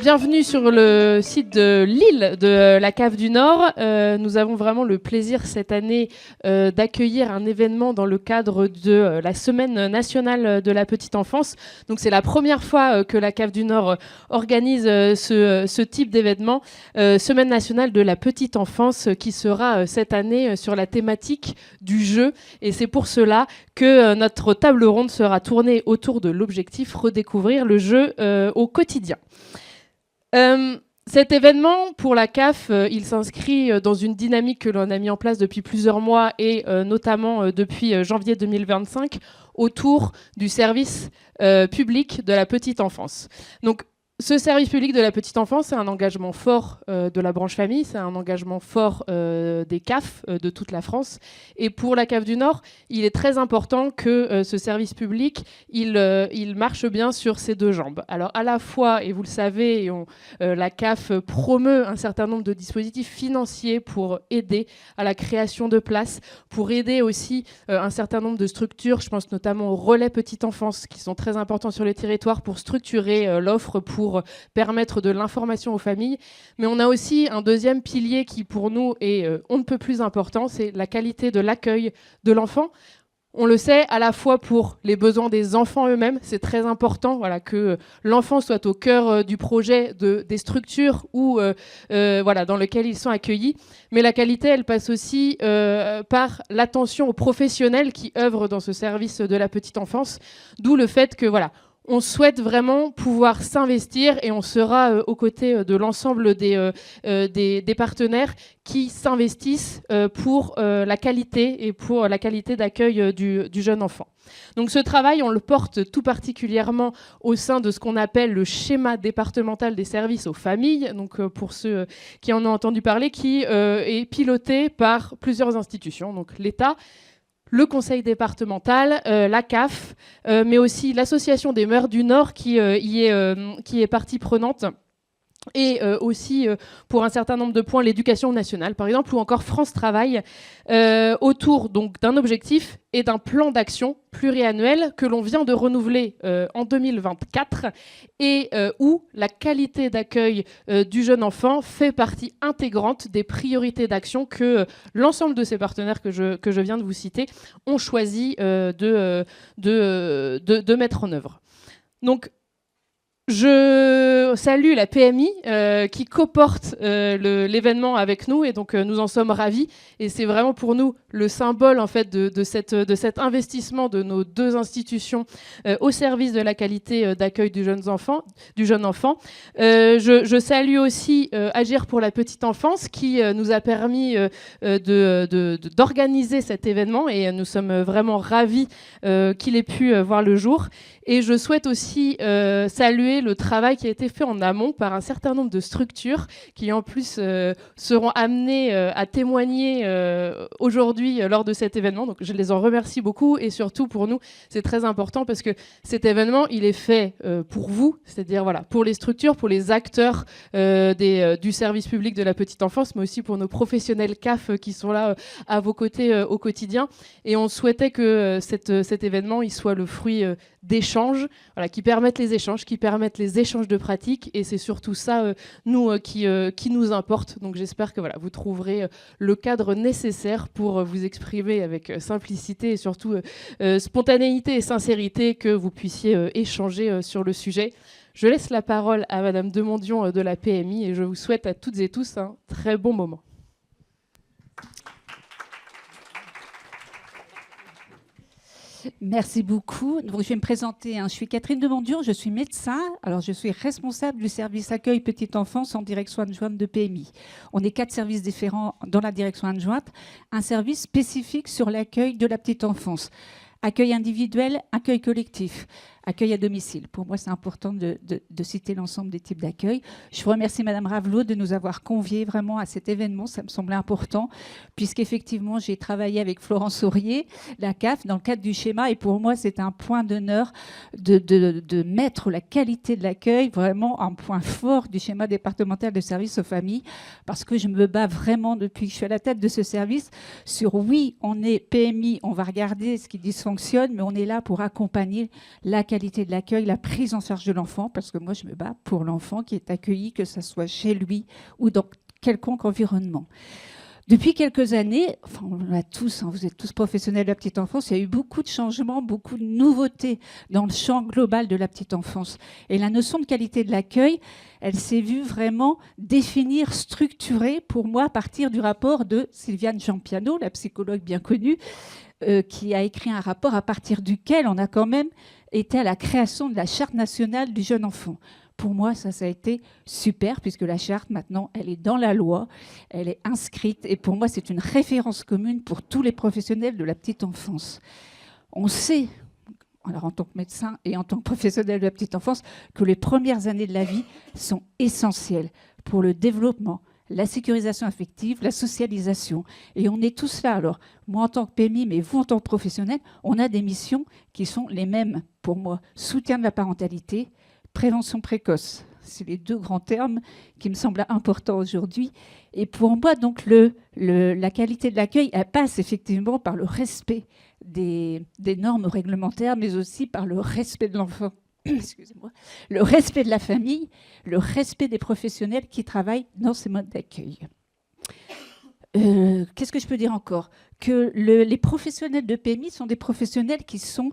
Bienvenue sur le site de Lille de la Cave du Nord. Nous avons vraiment le plaisir cette année d'accueillir un événement dans le cadre de la Semaine nationale de la petite enfance. Donc c'est la première fois que la Cave du Nord organise ce type d'événement. Semaine nationale de la petite enfance qui sera cette année sur la thématique du jeu. Et c'est pour cela que notre table ronde sera tournée autour de l'objectif redécouvrir le jeu au quotidien. Cet événement, pour la CAF, il s'inscrit dans une dynamique que l'on a mis en place depuis plusieurs mois et notamment depuis janvier 2025 autour du service public de la petite enfance. Donc, ce service public de la petite enfance, c'est un engagement fort de la branche famille, c'est un engagement fort des CAF de toute la France. Et pour la CAF du Nord, il est très important que ce service public, il marche bien sur ses deux jambes. Alors à la fois, et vous le savez, la CAF promeut un certain nombre de dispositifs financiers pour aider à la création de places, pour aider aussi un certain nombre de structures, je pense notamment aux relais petite enfance, qui sont très importants sur les territoires pour structurer l'offre, pour permettre de l'information aux familles. Mais on a aussi un deuxième pilier qui, pour nous, est on ne peut plus important, c'est la qualité de l'accueil de l'enfant. On le sait, à la fois pour les besoins des enfants eux-mêmes, c'est très important que l'enfant soit au cœur du projet des structures dans lesquelles ils sont accueillis. Mais la qualité, elle passe aussi par l'attention aux professionnels qui œuvrent dans ce service de la petite enfance. D'où le fait que on souhaite vraiment pouvoir s'investir et on sera aux côtés de l'ensemble des partenaires qui s'investissent pour la qualité et pour la qualité d'accueil du jeune enfant. Donc ce travail, on le porte tout particulièrement au sein de ce qu'on appelle le schéma départemental des services aux familles, donc pour ceux qui en ont entendu parler, qui est piloté par plusieurs institutions, donc l'État, le conseil départemental, la CAF, mais aussi l'association des maires du Nord qui est partie prenante. Et aussi, pour un certain nombre de points, l'éducation nationale, par exemple, ou encore France Travail, autour donc d'un objectif et d'un plan d'action pluriannuel que l'on vient de renouveler en 2024 et où la qualité d'accueil du jeune enfant fait partie intégrante des priorités d'action que l'ensemble de ces partenaires que je viens de vous citer ont choisi de mettre en œuvre. Donc, je salue la PMI qui coporte l'événement avec nous et donc nous en sommes ravis et c'est vraiment pour nous le symbole en fait de cet investissement de nos deux institutions au service de la qualité d'accueil du jeune enfant. Je salue aussi Agir pour la petite enfance qui nous a permis d'organiser cet événement et nous sommes vraiment ravis qu'il ait pu voir le jour. Et je souhaite aussi saluer le travail qui a été fait en amont par un certain nombre de structures qui en plus seront amenées à témoigner aujourd'hui lors de cet événement. Donc je les en remercie beaucoup et surtout pour nous c'est très important parce que cet événement il est fait pour vous, c'est-à-dire pour les structures, pour les acteurs du service public de la petite enfance, mais aussi pour nos professionnels CAF qui sont là à vos côtés au quotidien. Et on souhaitait que cet événement il soit le fruit d'échanges, qui permettent les échanges, qui permettent les échanges de pratiques, et c'est surtout ça, qui nous importe. Donc j'espère que vous trouverez le cadre nécessaire pour vous exprimer avec simplicité et surtout spontanéité et sincérité, que vous puissiez échanger sur le sujet. Je laisse la parole à Madame Demondion de la PMI et je vous souhaite à toutes et tous un très bon moment. Merci beaucoup. Donc, je vais me présenter. Je suis Catherine Demondion, je suis médecin. Alors, je suis responsable du service accueil petite enfance en direction adjointe de PMI. On est 4 services différents dans la direction adjointe. Un service spécifique sur l'accueil de la petite enfance. Accueil individuel, accueil collectif, accueil à domicile. Pour moi, c'est important de citer l'ensemble des types d'accueil. Je vous remercie, Madame Ravelot, de nous avoir conviés vraiment à cet événement. Ça me semblait important, puisqu'effectivement, j'ai travaillé avec Florence Aurier, la CAF, dans le cadre du schéma. Et pour moi, c'est un point d'honneur de mettre la qualité de l'accueil vraiment un point fort du schéma départemental de services aux familles, parce que je me bats vraiment, depuis que je suis à la tête de ce service, sur oui, on est PMI, on va regarder ce qui dysfonctionne, mais on est là pour accompagner l'accueil qualité de l'accueil, la prise en charge de l'enfant, parce que moi, je me bats pour l'enfant qui est accueilli, que ce soit chez lui ou dans quelconque environnement. Depuis quelques années, enfin, on l'a tous, vous êtes tous professionnels de la petite enfance, il y a eu beaucoup de changements, beaucoup de nouveautés dans le champ global de la petite enfance. Et la notion de qualité de l'accueil, elle s'est vue vraiment définir, structurer, pour moi, à partir du rapport de Sylviane Giampiano, la psychologue bien connue, qui a écrit un rapport à partir duquel on a quand même été à la création de la Charte nationale du jeune enfant. Pour moi, ça a été super, puisque la charte, maintenant, elle est dans la loi, elle est inscrite. Et pour moi, c'est une référence commune pour tous les professionnels de la petite enfance. On sait, alors en tant que médecin et en tant que professionnel de la petite enfance, que les premières années de la vie sont essentielles pour le développement, la sécurisation affective, la socialisation. Et on est tous là. Alors, moi en tant que PMI, mais vous en tant que professionnel, on a des missions qui sont les mêmes pour moi. Soutien de la parentalité, prévention précoce, c'est les deux grands termes qui me semblent importants aujourd'hui. Et pour moi, donc, la qualité de l'accueil, elle passe effectivement par le respect des normes réglementaires, mais aussi par le respect de l'enfant, excusez-moi, le respect de la famille, le respect des professionnels qui travaillent dans ces modes d'accueil. Qu'est-ce que je peux dire encore ? Que les professionnels de PMI sont des professionnels qui sont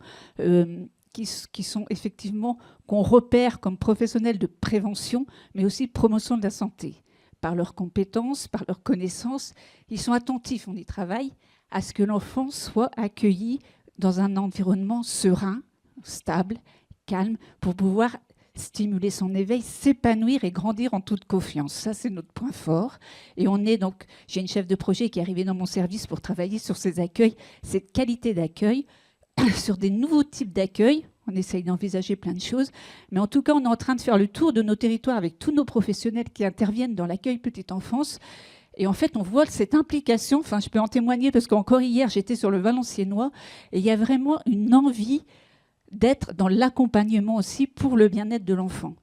effectivement, qu'on repère comme professionnels de prévention, mais aussi de promotion de la santé. Par leurs compétences, par leurs connaissances, ils sont attentifs, on y travaille, à ce que l'enfant soit accueilli dans un environnement serein, stable, calme, pour pouvoir stimuler son éveil, s'épanouir et grandir en toute confiance. Ça, c'est notre point fort. Et on est donc, j'ai une chef de projet qui est arrivée dans mon service pour travailler sur ces accueils, cette qualité d'accueil, sur des nouveaux types d'accueil. On essaye d'envisager plein de choses. Mais en tout cas, on est en train de faire le tour de nos territoires avec tous nos professionnels qui interviennent dans l'accueil petite enfance. Et en fait, on voit cette implication. Enfin, je peux en témoigner parce qu'encore hier, j'étais sur le Valenciennois et il y a vraiment une envie d'être dans l'accompagnement aussi pour le bien-être de l'enfant.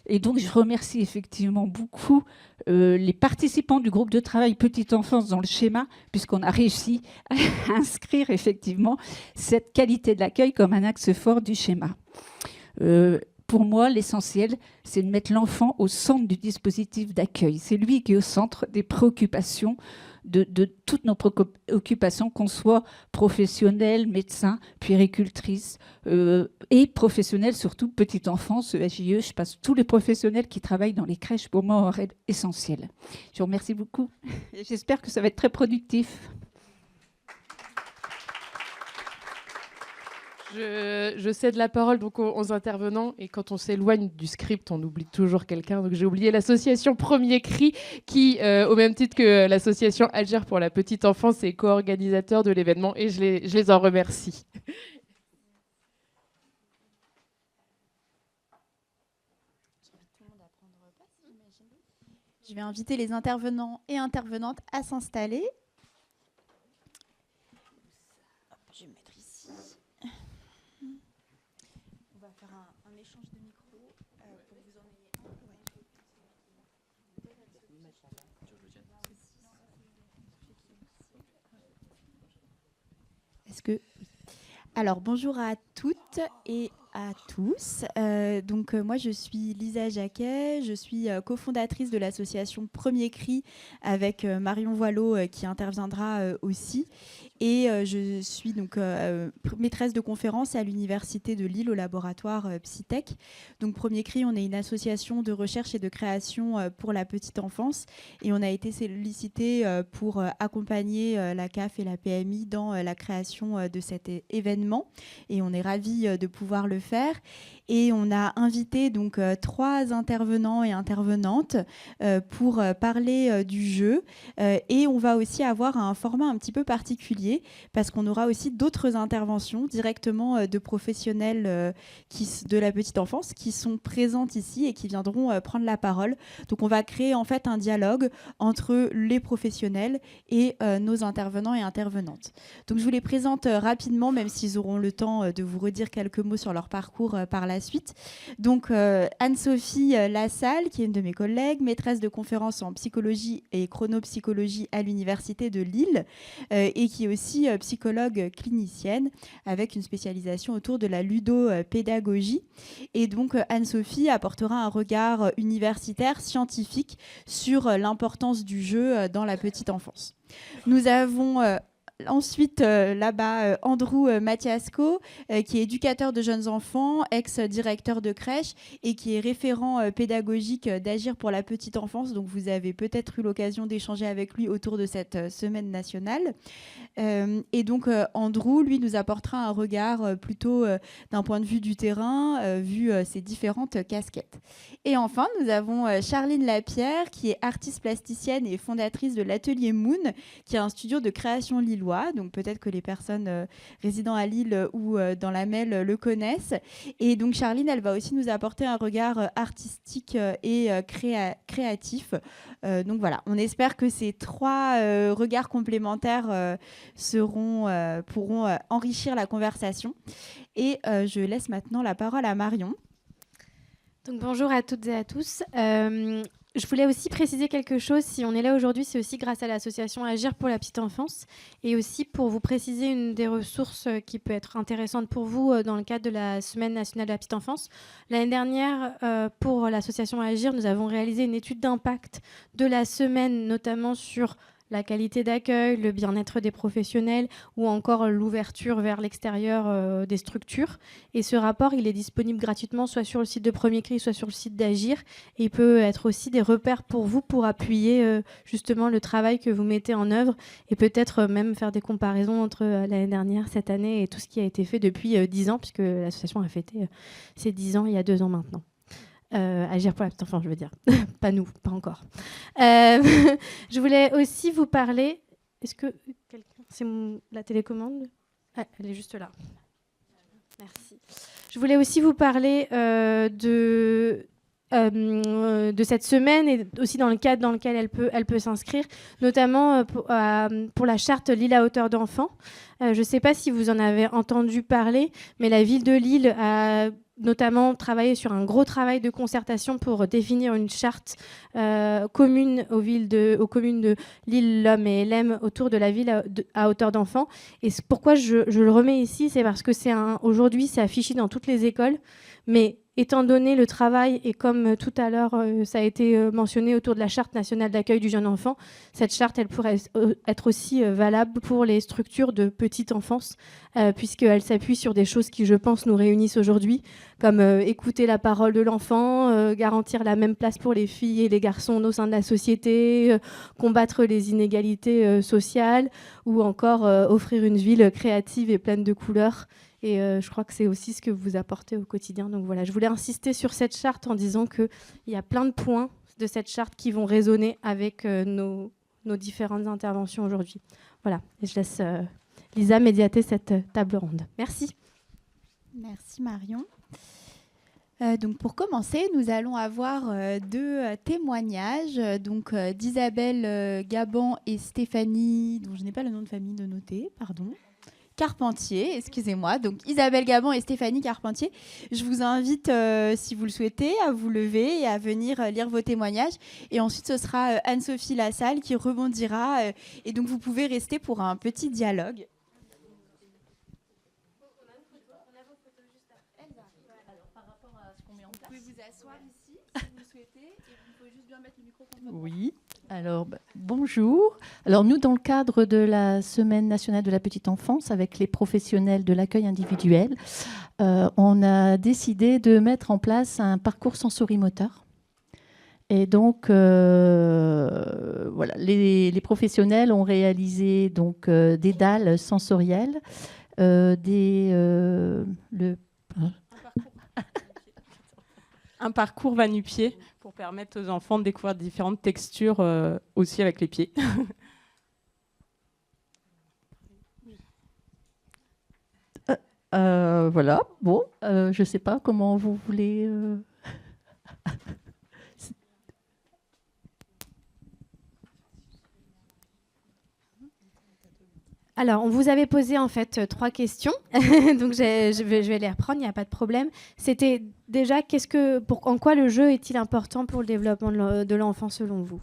Et donc, je remercie effectivement beaucoup les participants du groupe de travail Petite Enfance dans le schéma, puisqu'on a réussi à inscrire cette qualité de l'accueil comme un axe fort du schéma. Pour moi, l'essentiel, c'est de mettre l'enfant au centre du dispositif d'accueil. C'est lui qui est au centre des préoccupations, de toutes nos préoccupations, qu'on soit professionnel, médecin, puéricultrice et professionnel, surtout petite enfance, ESJE. Je passe tous les professionnels qui travaillent dans les crèches, pour moi, est essentiel. Je vous remercie beaucoup et j'espère que ça va être très productif. Je cède la parole donc aux intervenants, et quand on s'éloigne du script, on oublie toujours quelqu'un. Donc j'ai oublié l'association Premier Cri qui, au même titre que l'association Alger pour la petite enfance, est co-organisateur de l'événement, et je les en remercie. Je vais inviter les intervenants et intervenantes à s'installer. Je vais me mettre ici. On va faire un échange de micros pour que vous en ayez un. Est-ce que... Alors, bonjour à toutes et à tous. Moi, je suis Lisa Jacquet, je suis cofondatrice de l'association Premier Cri avec Marion Voileau qui interviendra aussi. Et je suis donc maîtresse de conférence à l'Université de Lille au laboratoire Psytech. Donc Premier Cri, on est une association de recherche et de création pour la petite enfance. Et on a été sollicité pour accompagner la CAF et la PMI dans la création de cet événement. Et on est ravis de pouvoir le faire. Et on a invité donc 3 intervenants et intervenantes pour parler du jeu. Et on va aussi avoir un format un petit peu particulier parce qu'on aura aussi d'autres interventions directement de professionnels de la petite enfance qui sont présentes ici et qui viendront prendre la parole. Donc on va créer en fait un dialogue entre les professionnels et nos intervenants et intervenantes. Donc je vous les présente rapidement, même s'ils auront le temps de vous redire quelques mots sur leur parcours par la suite. Donc Anne-Sophie Lassalle, qui est une de mes collègues, maîtresse de conférences en psychologie et chronopsychologie à l'Université de Lille et qui est aussi psychologue clinicienne avec une spécialisation autour de la ludopédagogie. Et donc Anne-Sophie apportera un regard universitaire, scientifique sur l'importance du jeu dans la petite enfance. Nous avons ensuite, là-bas, Andrew Matiasco, qui est éducateur de jeunes enfants, ex-directeur de crèche et qui est référent pédagogique d'Agir pour la petite enfance. Donc, vous avez peut-être eu l'occasion d'échanger avec lui autour de cette semaine nationale. Et donc, Andrew, lui, nous apportera un regard plutôt d'un point de vue du terrain, vu ses différentes casquettes. Et enfin, nous avons Charline Lapierre, qui est artiste plasticienne et fondatrice de l'Atelier Moon, qui est un studio de création lillois. Donc peut-être que les personnes résidant à Lille ou dans la MEL le connaissent. Et donc Charline, elle va aussi nous apporter un regard artistique et créatif. Donc voilà, on espère que ces trois regards complémentaires pourront enrichir la conversation. Et je laisse maintenant la parole à Marion. Donc bonjour à toutes et à tous. Je voulais aussi préciser quelque chose. Si on est là aujourd'hui, c'est aussi grâce à l'association Agir pour la petite enfance et aussi pour vous préciser une des ressources qui peut être intéressante pour vous dans le cadre de la Semaine nationale de la petite enfance. L'année dernière, pour l'association Agir, nous avons réalisé une étude d'impact de la semaine, notamment sur la qualité d'accueil, le bien-être des professionnels ou encore l'ouverture vers l'extérieur des structures. Et ce rapport, il est disponible gratuitement soit sur le site de Premier Cri, soit sur le site d'Agir. Et il peut être aussi des repères pour vous pour appuyer justement le travail que vous mettez en œuvre et peut-être même faire des comparaisons entre l'année dernière, cette année et tout ce qui a été fait depuis 10 ans, puisque l'association a fêté ses 10 ans il y a 2 ans maintenant. Agir pour la petite enfance, je veux dire. Pas nous, pas encore. Je voulais aussi vous parler... Est-ce que quelqu'un... C'est la télécommande ? Elle est juste là. Merci. Je voulais aussi vous parler de cette semaine et aussi dans le cadre dans lequel elle peut s'inscrire, notamment pour la charte Lille à hauteur d'enfant. Je ne sais pas si vous en avez entendu parler, mais la ville de Lille a notamment travaillé sur un gros travail de concertation pour définir une charte commune aux communes de Lille, Lomme et Lem autour de la ville à hauteur d'enfant. Et pourquoi je le remets ici, c'est parce que aujourd'hui, c'est affiché dans toutes les écoles, mais étant donné le travail, et comme tout à l'heure, ça a été mentionné autour de la charte nationale d'accueil du jeune enfant, cette charte, elle pourrait être aussi valable pour les structures de petite enfance, puisqu'elle s'appuie sur des choses qui, je pense, nous réunissent aujourd'hui, comme écouter la parole de l'enfant, garantir la même place pour les filles et les garçons au sein de la société, combattre les inégalités sociales, ou encore offrir une ville créative et pleine de couleurs. Et je crois que c'est aussi ce que vous apportez au quotidien. Donc voilà, je voulais insister sur cette charte en disant qu'il y a plein de points de cette charte qui vont résonner avec nos différentes interventions aujourd'hui. Voilà, et je laisse Lisa médiater cette table ronde. Merci. Merci Marion. Donc pour commencer, nous allons avoir 2 témoignages d'Isabelle Gaban et Stéphanie, dont je n'ai pas le nom de famille de noter, pardon. Carpentier, excusez-moi. Donc Isabelle Gaban et Stéphanie Carpentier. Je vous invite, si vous le souhaitez, à vous lever et à venir lire vos témoignages. Et ensuite, ce sera Anne-Sophie Lassalle qui rebondira. Et donc, vous pouvez rester pour un petit dialogue. Vous pouvez vous asseoir ici, si vous le souhaitez. Et il faut juste bien mettre le micro contre votre Oui. Alors, bonjour. Alors, nous, dans le cadre de la Semaine nationale de la petite enfance, avec les professionnels de l'accueil individuel, on a décidé de mettre en place un parcours sensorimoteur. Et donc, voilà, les professionnels ont réalisé donc, des dalles sensorielles, un parcours va-nu-pied pour permettre aux enfants de découvrir différentes textures aussi avec les pieds. Voilà, bon, je ne sais pas comment vous voulez... Alors, on vous avait posé en fait 3 questions, donc je vais les reprendre, il n'y a pas de problème. C'était déjà, en quoi le jeu est-il important pour le développement de l'enfant selon vous ?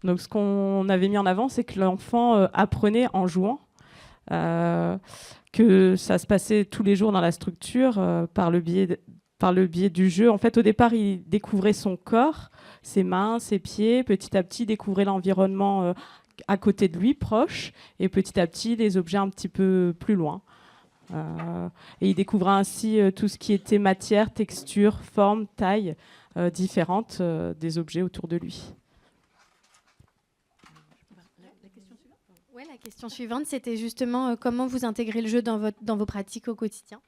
Donc ce qu'on avait mis en avant, c'est que l'enfant apprenait en jouant, que ça se passait tous les jours dans la structure par le biais du jeu. En fait, au départ, il découvrait son corps, ses mains, ses pieds. Petit à petit, il découvrait l'environnement à côté de lui, proche, et petit à petit, les objets un petit peu plus loin. Et il découvrait ainsi tout ce qui était matière, texture, forme, taille différentes des objets autour de lui. Ouais, la question suivante, c'était justement comment vous intégrez le jeu dans vos pratiques au quotidien.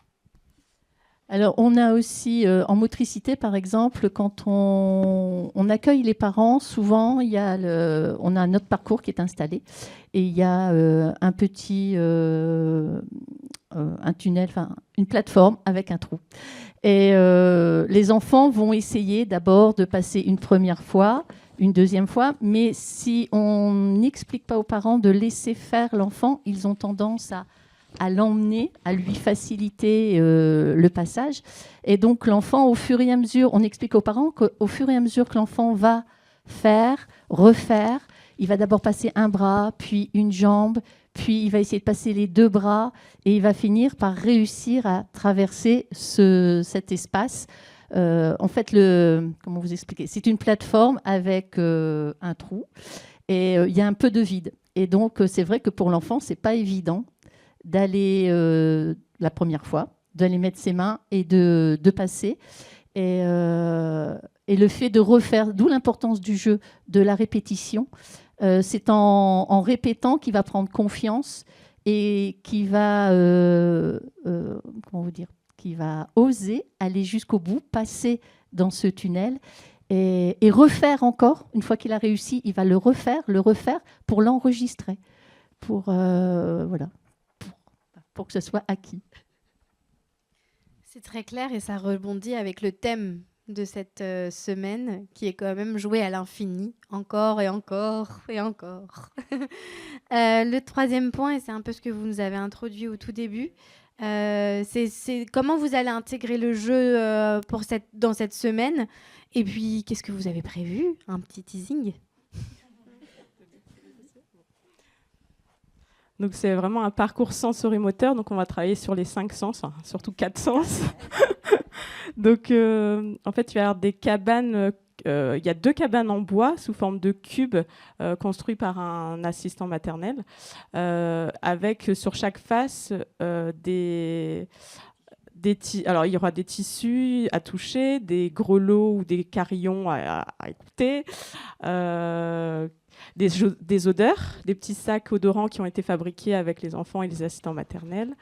Alors, on a aussi, en motricité, par exemple, quand on accueille les parents, souvent, on a notre parcours qui est installé et il y a un petit un tunnel, enfin une plateforme avec un trou. Et les enfants vont essayer d'abord de passer une première fois, une deuxième fois, mais si on n'explique pas aux parents de laisser faire l'enfant, ils ont tendance à l'emmener, à lui faciliter le passage. Et donc l'enfant, au fur et à mesure, on explique aux parents qu'au fur et à mesure que l'enfant va faire, refaire, il va d'abord passer un bras, puis une jambe, puis il va essayer de passer les deux bras, et il va finir par réussir à traverser cet espace. En fait, comment vous expliquer ? C'est une plateforme avec un trou, et il y a un peu de vide. Et donc, c'est vrai que pour l'enfant, c'est pas évident d'aller la première fois, d'aller mettre ses mains et de passer. Et le fait de refaire, d'où l'importance du jeu, de la répétition, c'est en répétant qu'il va prendre confiance et qu'il va, comment vous dire, qu'il va oser aller jusqu'au bout, passer dans ce tunnel et refaire encore. Une fois qu'il a réussi, il va le refaire pour l'enregistrer, pour que ce soit acquis. C'est très clair et ça rebondit avec le thème de cette semaine qui est quand même joué à l'infini, encore et encore et encore. Le troisième point, et c'est un peu ce que vous nous avez introduit au tout début, c'est comment vous allez intégrer le jeu dans cette semaine, et puis qu'est-ce que vous avez prévu ? Un petit teasing ? Donc c'est vraiment un parcours sensorimoteur, donc on va travailler sur les 5 sens, enfin, surtout 4 sens. Donc en fait, il va y avoir des cabanes, il y a 2 cabanes en bois sous forme de cubes construits par un assistant maternel, avec sur chaque face alors il y aura des tissus à toucher, des grelots ou des carillons à écouter, des odeurs, des petits sacs odorants qui ont été fabriqués avec les enfants et les assistants maternels.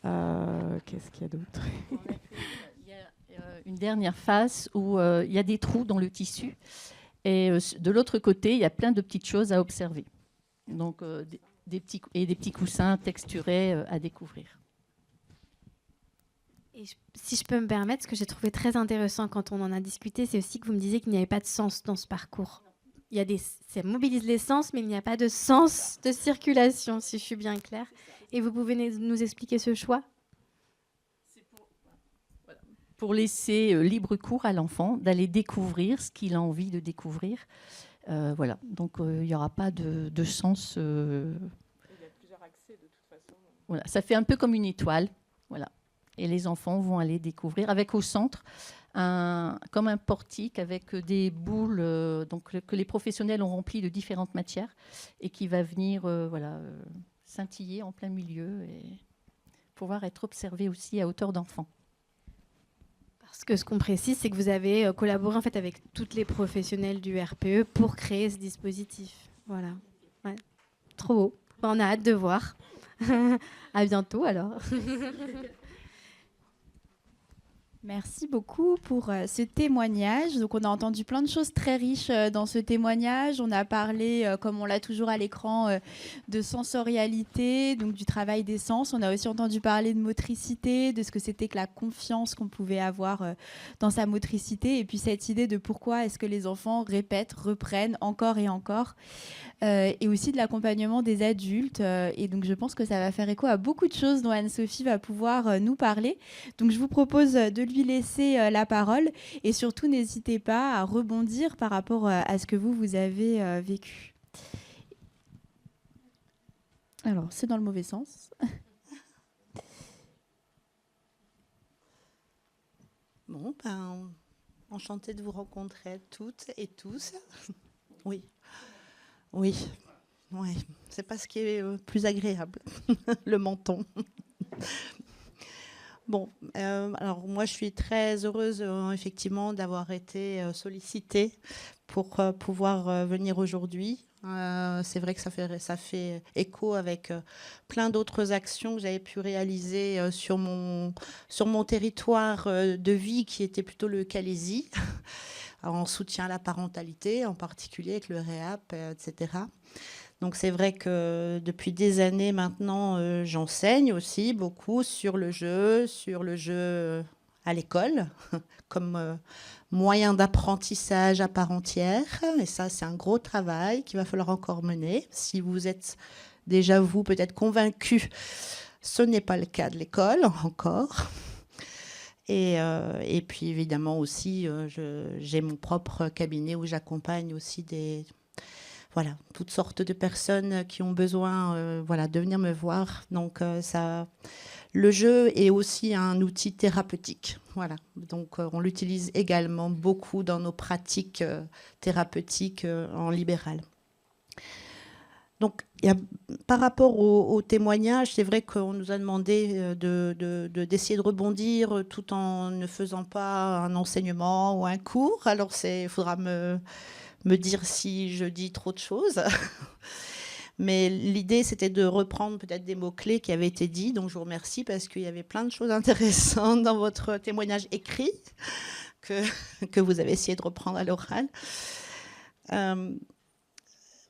Qu'est-ce qu'il y a d'autre ? Il y a une dernière face où il y a des trous dans le tissu. Et de l'autre côté, il y a plein de petites choses à observer. Donc, des petits coussins texturés à découvrir. Et si je peux me permettre, ce que j'ai trouvé très intéressant quand on en a discuté, c'est aussi que vous me disiez qu'il n'y avait pas de sens dans ce parcours. Ça mobilise les sens, mais il n'y a pas de sens de circulation, si je suis bien claire. Et vous pouvez nous expliquer ce choix ? Pour laisser libre cours à l'enfant, d'aller découvrir ce qu'il a envie de découvrir. Voilà. Donc, il n'y aura pas de sens. Il y a plusieurs accès, de toute façon. Voilà. Ça fait un peu comme une étoile. Voilà. Et les enfants vont aller découvrir, avec au centre, comme un portique avec des boules que les professionnels ont rempli de différentes matières et qui va venir scintiller en plein milieu et pouvoir être observé aussi à hauteur d'enfant. Parce que ce qu'on précise, c'est que vous avez collaboré en fait avec toutes les professionnels du RPE pour créer ce dispositif. Voilà. Ouais. Trop beau. On a hâte de voir. À bientôt alors. Merci beaucoup pour ce témoignage. Donc, on a entendu plein de choses très riches dans ce témoignage. On a parlé, comme on l'a toujours à l'écran, de sensorialité, donc du travail des sens. On a aussi entendu parler de motricité, de ce que c'était que la confiance qu'on pouvait avoir dans sa motricité. Et puis, cette idée de pourquoi est-ce que les enfants répètent, reprennent encore et encore. Et aussi de l'accompagnement des adultes. Et donc, je pense que ça va faire écho à beaucoup de choses dont Anne-Sophie va pouvoir nous parler. Donc, je vous propose de lui lui laisser la parole. Et surtout, n'hésitez pas à rebondir par rapport à ce que vous avez vécu. Alors, c'est dans le mauvais sens. Bon, enchantée de vous rencontrer toutes et tous. Oui, oui, oui. C'est pas ce qui est plus agréable, le menton. Bon, alors moi je suis très heureuse effectivement d'avoir été sollicitée pour pouvoir venir aujourd'hui. C'est vrai que ça fait écho avec plein d'autres actions que j'avais pu réaliser sur mon territoire de vie qui était plutôt le Calaisis, en soutien à la parentalité, en particulier avec le REAP, etc. Donc c'est vrai que depuis des années maintenant, j'enseigne aussi beaucoup sur le jeu à l'école, comme moyen d'apprentissage à part entière. Et ça, c'est un gros travail qu'il va falloir encore mener. Si vous êtes déjà, vous, peut-être convaincus, ce n'est pas le cas de l'école encore. Et puis, évidemment, aussi, j'ai mon propre cabinet où j'accompagne aussi toutes sortes de personnes qui ont besoin de venir me voir. Donc, le jeu est aussi un outil thérapeutique. Voilà. Donc, on l'utilise également beaucoup dans nos pratiques thérapeutiques en libéral. Donc, par rapport au témoignage, c'est vrai qu'on nous a demandé d'essayer de rebondir tout en ne faisant pas un enseignement ou un cours. Alors, il faudra me dire si je dis trop de choses. Mais l'idée, c'était de reprendre peut-être des mots-clés qui avaient été dits. Donc, je vous remercie parce qu'il y avait plein de choses intéressantes dans votre témoignage écrit que vous avez essayé de reprendre à l'oral.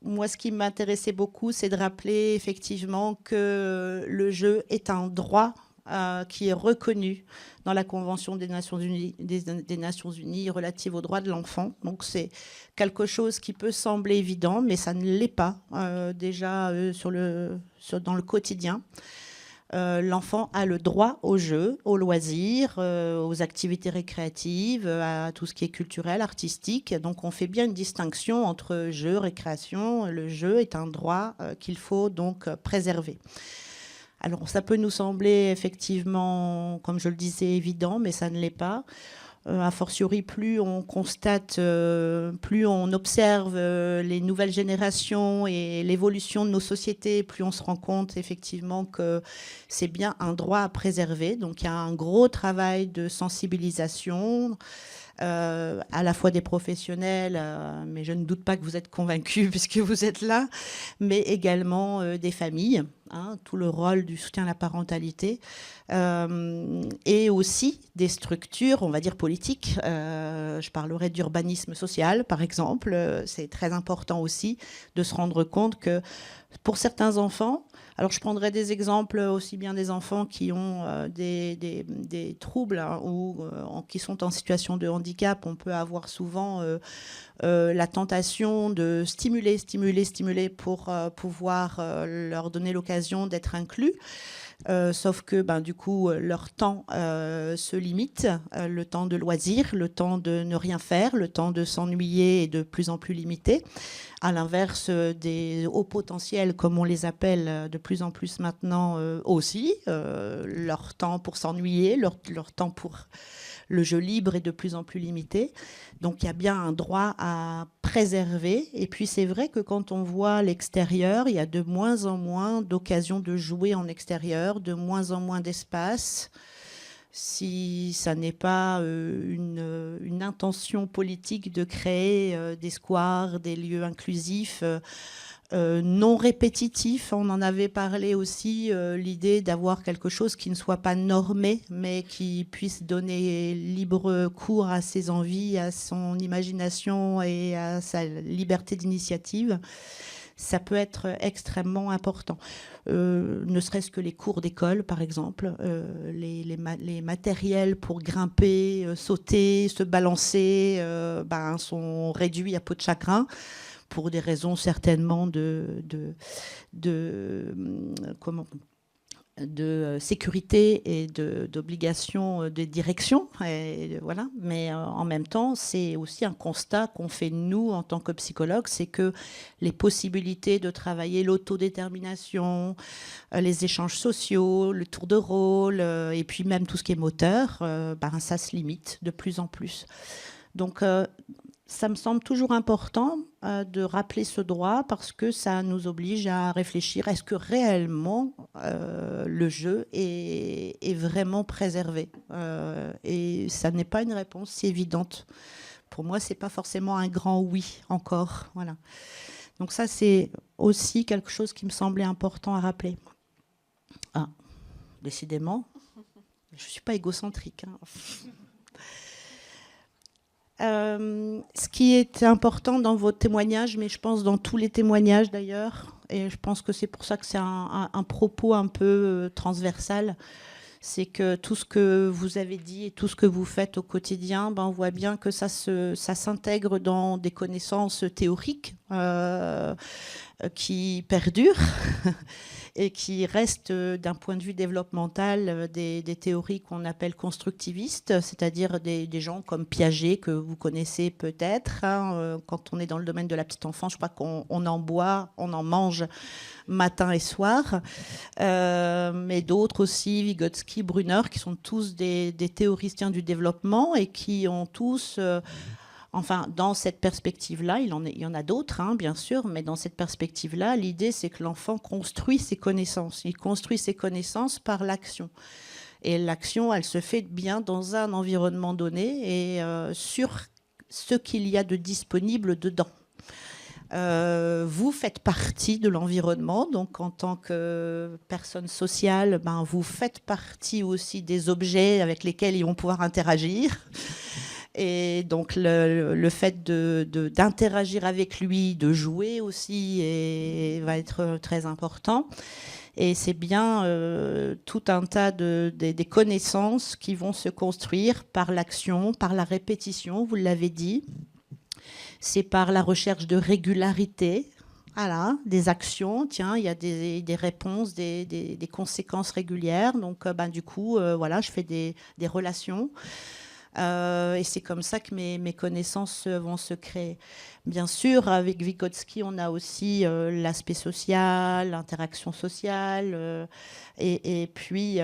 Moi, ce qui m'intéressait beaucoup, c'est de rappeler effectivement que le jeu est un droit qui est reconnu dans la Convention des Nations Unies relative aux droits de l'enfant. Donc c'est quelque chose qui peut sembler évident, mais ça ne l'est pas déjà dans le quotidien. L'enfant a le droit au jeu, aux loisirs, aux activités récréatives, à tout ce qui est culturel, artistique. Donc on fait bien une distinction entre jeu, récréation. Le jeu est un droit qu'il faut donc préserver. Alors ça peut nous sembler effectivement, comme je le disais, évident, mais ça ne l'est pas. A fortiori, plus on constate, plus on observe les nouvelles générations et l'évolution de nos sociétés, plus on se rend compte effectivement que c'est bien un droit à préserver. Donc il y a un gros travail de sensibilisation, à la fois des professionnels, mais je ne doute pas que vous êtes convaincus puisque vous êtes là, mais également des familles, tout le rôle du soutien à la parentalité, et aussi des structures, on va dire politiques. Je parlerai d'urbanisme social, par exemple. C'est très important aussi de se rendre compte que pour certains enfants, alors je prendrai des exemples aussi bien des enfants qui ont des troubles ou qui sont en situation de handicap. On peut avoir souvent la tentation de stimuler pour pouvoir leur donner l'occasion d'être inclus. Sauf que du coup, leur temps se limite, le temps de loisir, le temps de ne rien faire, le temps de s'ennuyer est de plus en plus limité. À l'inverse des hauts potentiels, comme on les appelle de plus en plus maintenant aussi, leur temps pour s'ennuyer, leur temps pour le jeu libre est de plus en plus limité. Donc il y a bien un droit à préserver. Et puis c'est vrai que quand on voit l'extérieur, il y a de moins en moins d'occasions de jouer en extérieur, de moins en moins d'espace. Si ça n'est pas une intention politique de créer des squares, des lieux inclusifs, non répétitifs. On en avait parlé aussi, l'idée d'avoir quelque chose qui ne soit pas normé, mais qui puisse donner libre cours à ses envies, à son imagination et à sa liberté d'initiative. Ça peut être extrêmement important. Ne serait-ce que les cours d'école, par exemple, les matériels pour grimper, sauter, se balancer sont réduits à peau de chagrin, pour des raisons certainement de sécurité et d'obligation de direction, et voilà. Mais en même temps, c'est aussi un constat qu'on fait nous en tant que psychologues, c'est que les possibilités de travailler l'autodétermination, les échanges sociaux, le tour de rôle, et puis même tout ce qui est moteur, ça se limite de plus en plus. Donc ça me semble toujours important de rappeler ce droit parce que ça nous oblige à réfléchir. Est-ce que réellement le jeu est vraiment préservé et ça n'est pas une réponse si évidente. Pour moi, ce n'est pas forcément un grand oui encore. Voilà. Donc ça, c'est aussi quelque chose qui me semblait important à rappeler. Ah, décidément, je ne suis pas égocentrique. Ce qui est important dans vos témoignages, mais je pense dans tous les témoignages d'ailleurs, et je pense que c'est pour ça que c'est un propos un peu transversal, c'est que tout ce que vous avez dit et tout ce que vous faites au quotidien, on voit bien que ça s'intègre dans des connaissances théoriques qui perdurent et qui restent d'un point de vue développemental des théories qu'on appelle constructivistes, c'est-à-dire des gens comme Piaget, que vous connaissez peut-être. Quand on est dans le domaine de la petite enfance, je crois qu'on en boit, on en mange matin et soir. Mais d'autres aussi, Vygotsky, Brunner, qui sont tous des théoriciens du développement et qui ont tous... Enfin, dans cette perspective-là, il y en a d'autres, bien sûr, mais dans cette perspective-là, l'idée, c'est que l'enfant construit ses connaissances. Il construit ses connaissances par l'action. Et l'action, elle se fait bien dans un environnement donné et sur ce qu'il y a de disponible dedans. Vous faites partie de l'environnement, donc en tant que personne sociale, vous faites partie aussi des objets avec lesquels ils vont pouvoir interagir. Et donc le fait d'interagir avec lui, de jouer aussi, va être très important. Et c'est bien tout un tas des connaissances qui vont se construire par l'action, par la répétition, vous l'avez dit. C'est par la recherche de régularité. Voilà, des actions, tiens, il y a des réponses, des conséquences régulières. Donc, du coup, voilà, je fais des relations. Et c'est comme ça que mes connaissances vont se créer. Bien sûr, avec Vygotsky, on a aussi l'aspect social, l'interaction sociale. Et puis,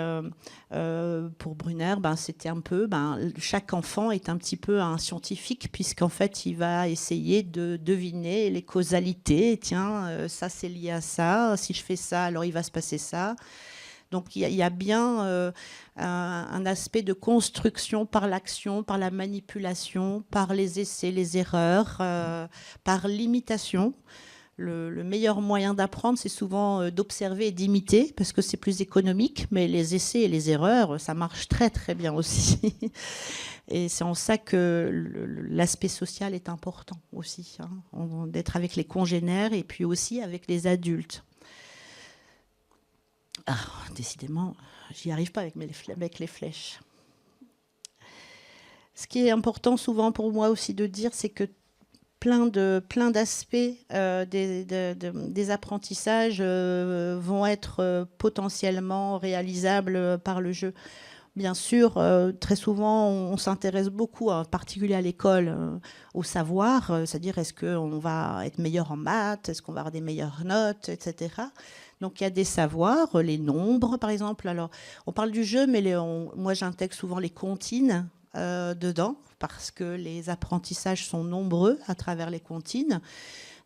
pour Brunner, c'était un peu... chaque enfant est un petit peu un scientifique, puisqu'en fait, il va essayer de deviner les causalités. Tiens, ça, c'est lié à ça. Si je fais ça, alors il va se passer ça. Donc il y a bien un aspect de construction par l'action, par la manipulation, par les essais, les erreurs, par l'imitation. Le meilleur moyen d'apprendre, c'est souvent d'observer et d'imiter, parce que c'est plus économique, mais les essais et les erreurs, ça marche très très bien aussi. Et c'est en ça que l'aspect social est important aussi, d'être avec les congénères et puis aussi avec les adultes. Ah, décidément, j'y arrive pas avec les flèches. Ce qui est important souvent pour moi aussi de dire, c'est que plein d'aspects des apprentissages vont être potentiellement réalisables par le jeu. Bien sûr, très souvent, on s'intéresse beaucoup, en particulier à l'école, au savoir, c'est-à-dire est-ce qu'on va être meilleur en maths, est-ce qu'on va avoir des meilleures notes, etc. Donc il y a des savoirs, les nombres par exemple. Alors on parle du jeu, mais moi j'intègre souvent les comptines dedans parce que les apprentissages sont nombreux à travers les comptines.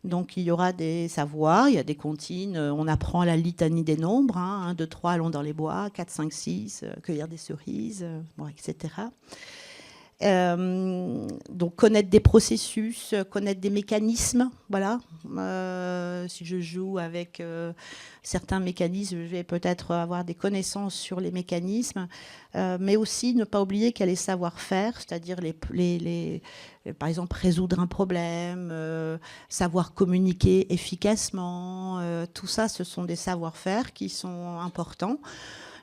Donc il y aura des savoirs, il y a des comptines, on apprend la litanie des nombres, 1, 2, 3, allons dans les bois, 4, 5, 6, cueillir des cerises, etc. Donc connaître des processus, connaître des mécanismes, voilà. Si je joue avec certains mécanismes, je vais peut-être avoir des connaissances sur les mécanismes, mais aussi ne pas oublier qu'il y a les savoir-faire, c'est-à-dire par exemple résoudre un problème, savoir communiquer efficacement, tout ça, ce sont des savoir-faire qui sont importants.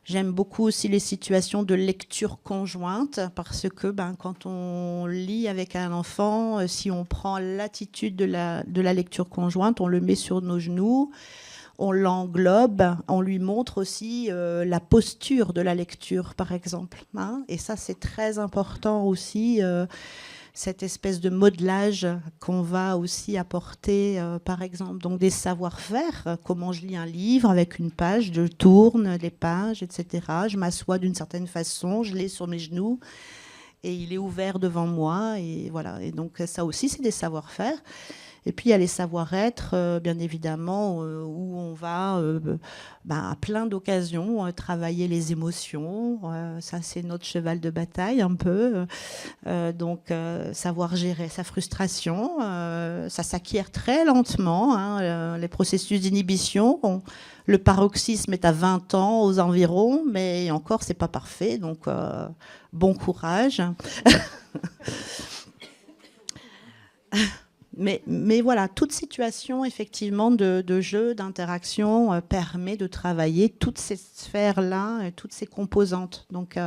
J'aime beaucoup aussi les situations de lecture conjointe parce que quand on lit avec un enfant, si on prend l'attitude de la lecture conjointe, on le met sur nos genoux, on l'englobe, on lui montre aussi la posture de la lecture, par exemple. Hein, et ça, c'est très important aussi, cette espèce de modelage qu'on va aussi apporter, par exemple, donc des savoir-faire, comment je lis un livre avec une page, je tourne les pages, etc. Je m'assois d'une certaine façon, je l'ai sur mes genoux, et il est ouvert devant moi, et voilà. Et donc ça aussi, c'est des savoir-faire. Et puis il y a les savoir-être, bien évidemment, où on va, à plein d'occasions, travailler les émotions. Ça, c'est notre cheval de bataille un peu. Donc, savoir gérer sa frustration, ça s'acquiert très lentement. Hein, les processus d'inhibition, le paroxysme est à 20 ans aux environs, mais encore, c'est pas parfait. Donc, bon courage. Mais voilà, toute situation effectivement de jeu, d'interaction permet de travailler toutes ces sphères-là, toutes ces composantes. Donc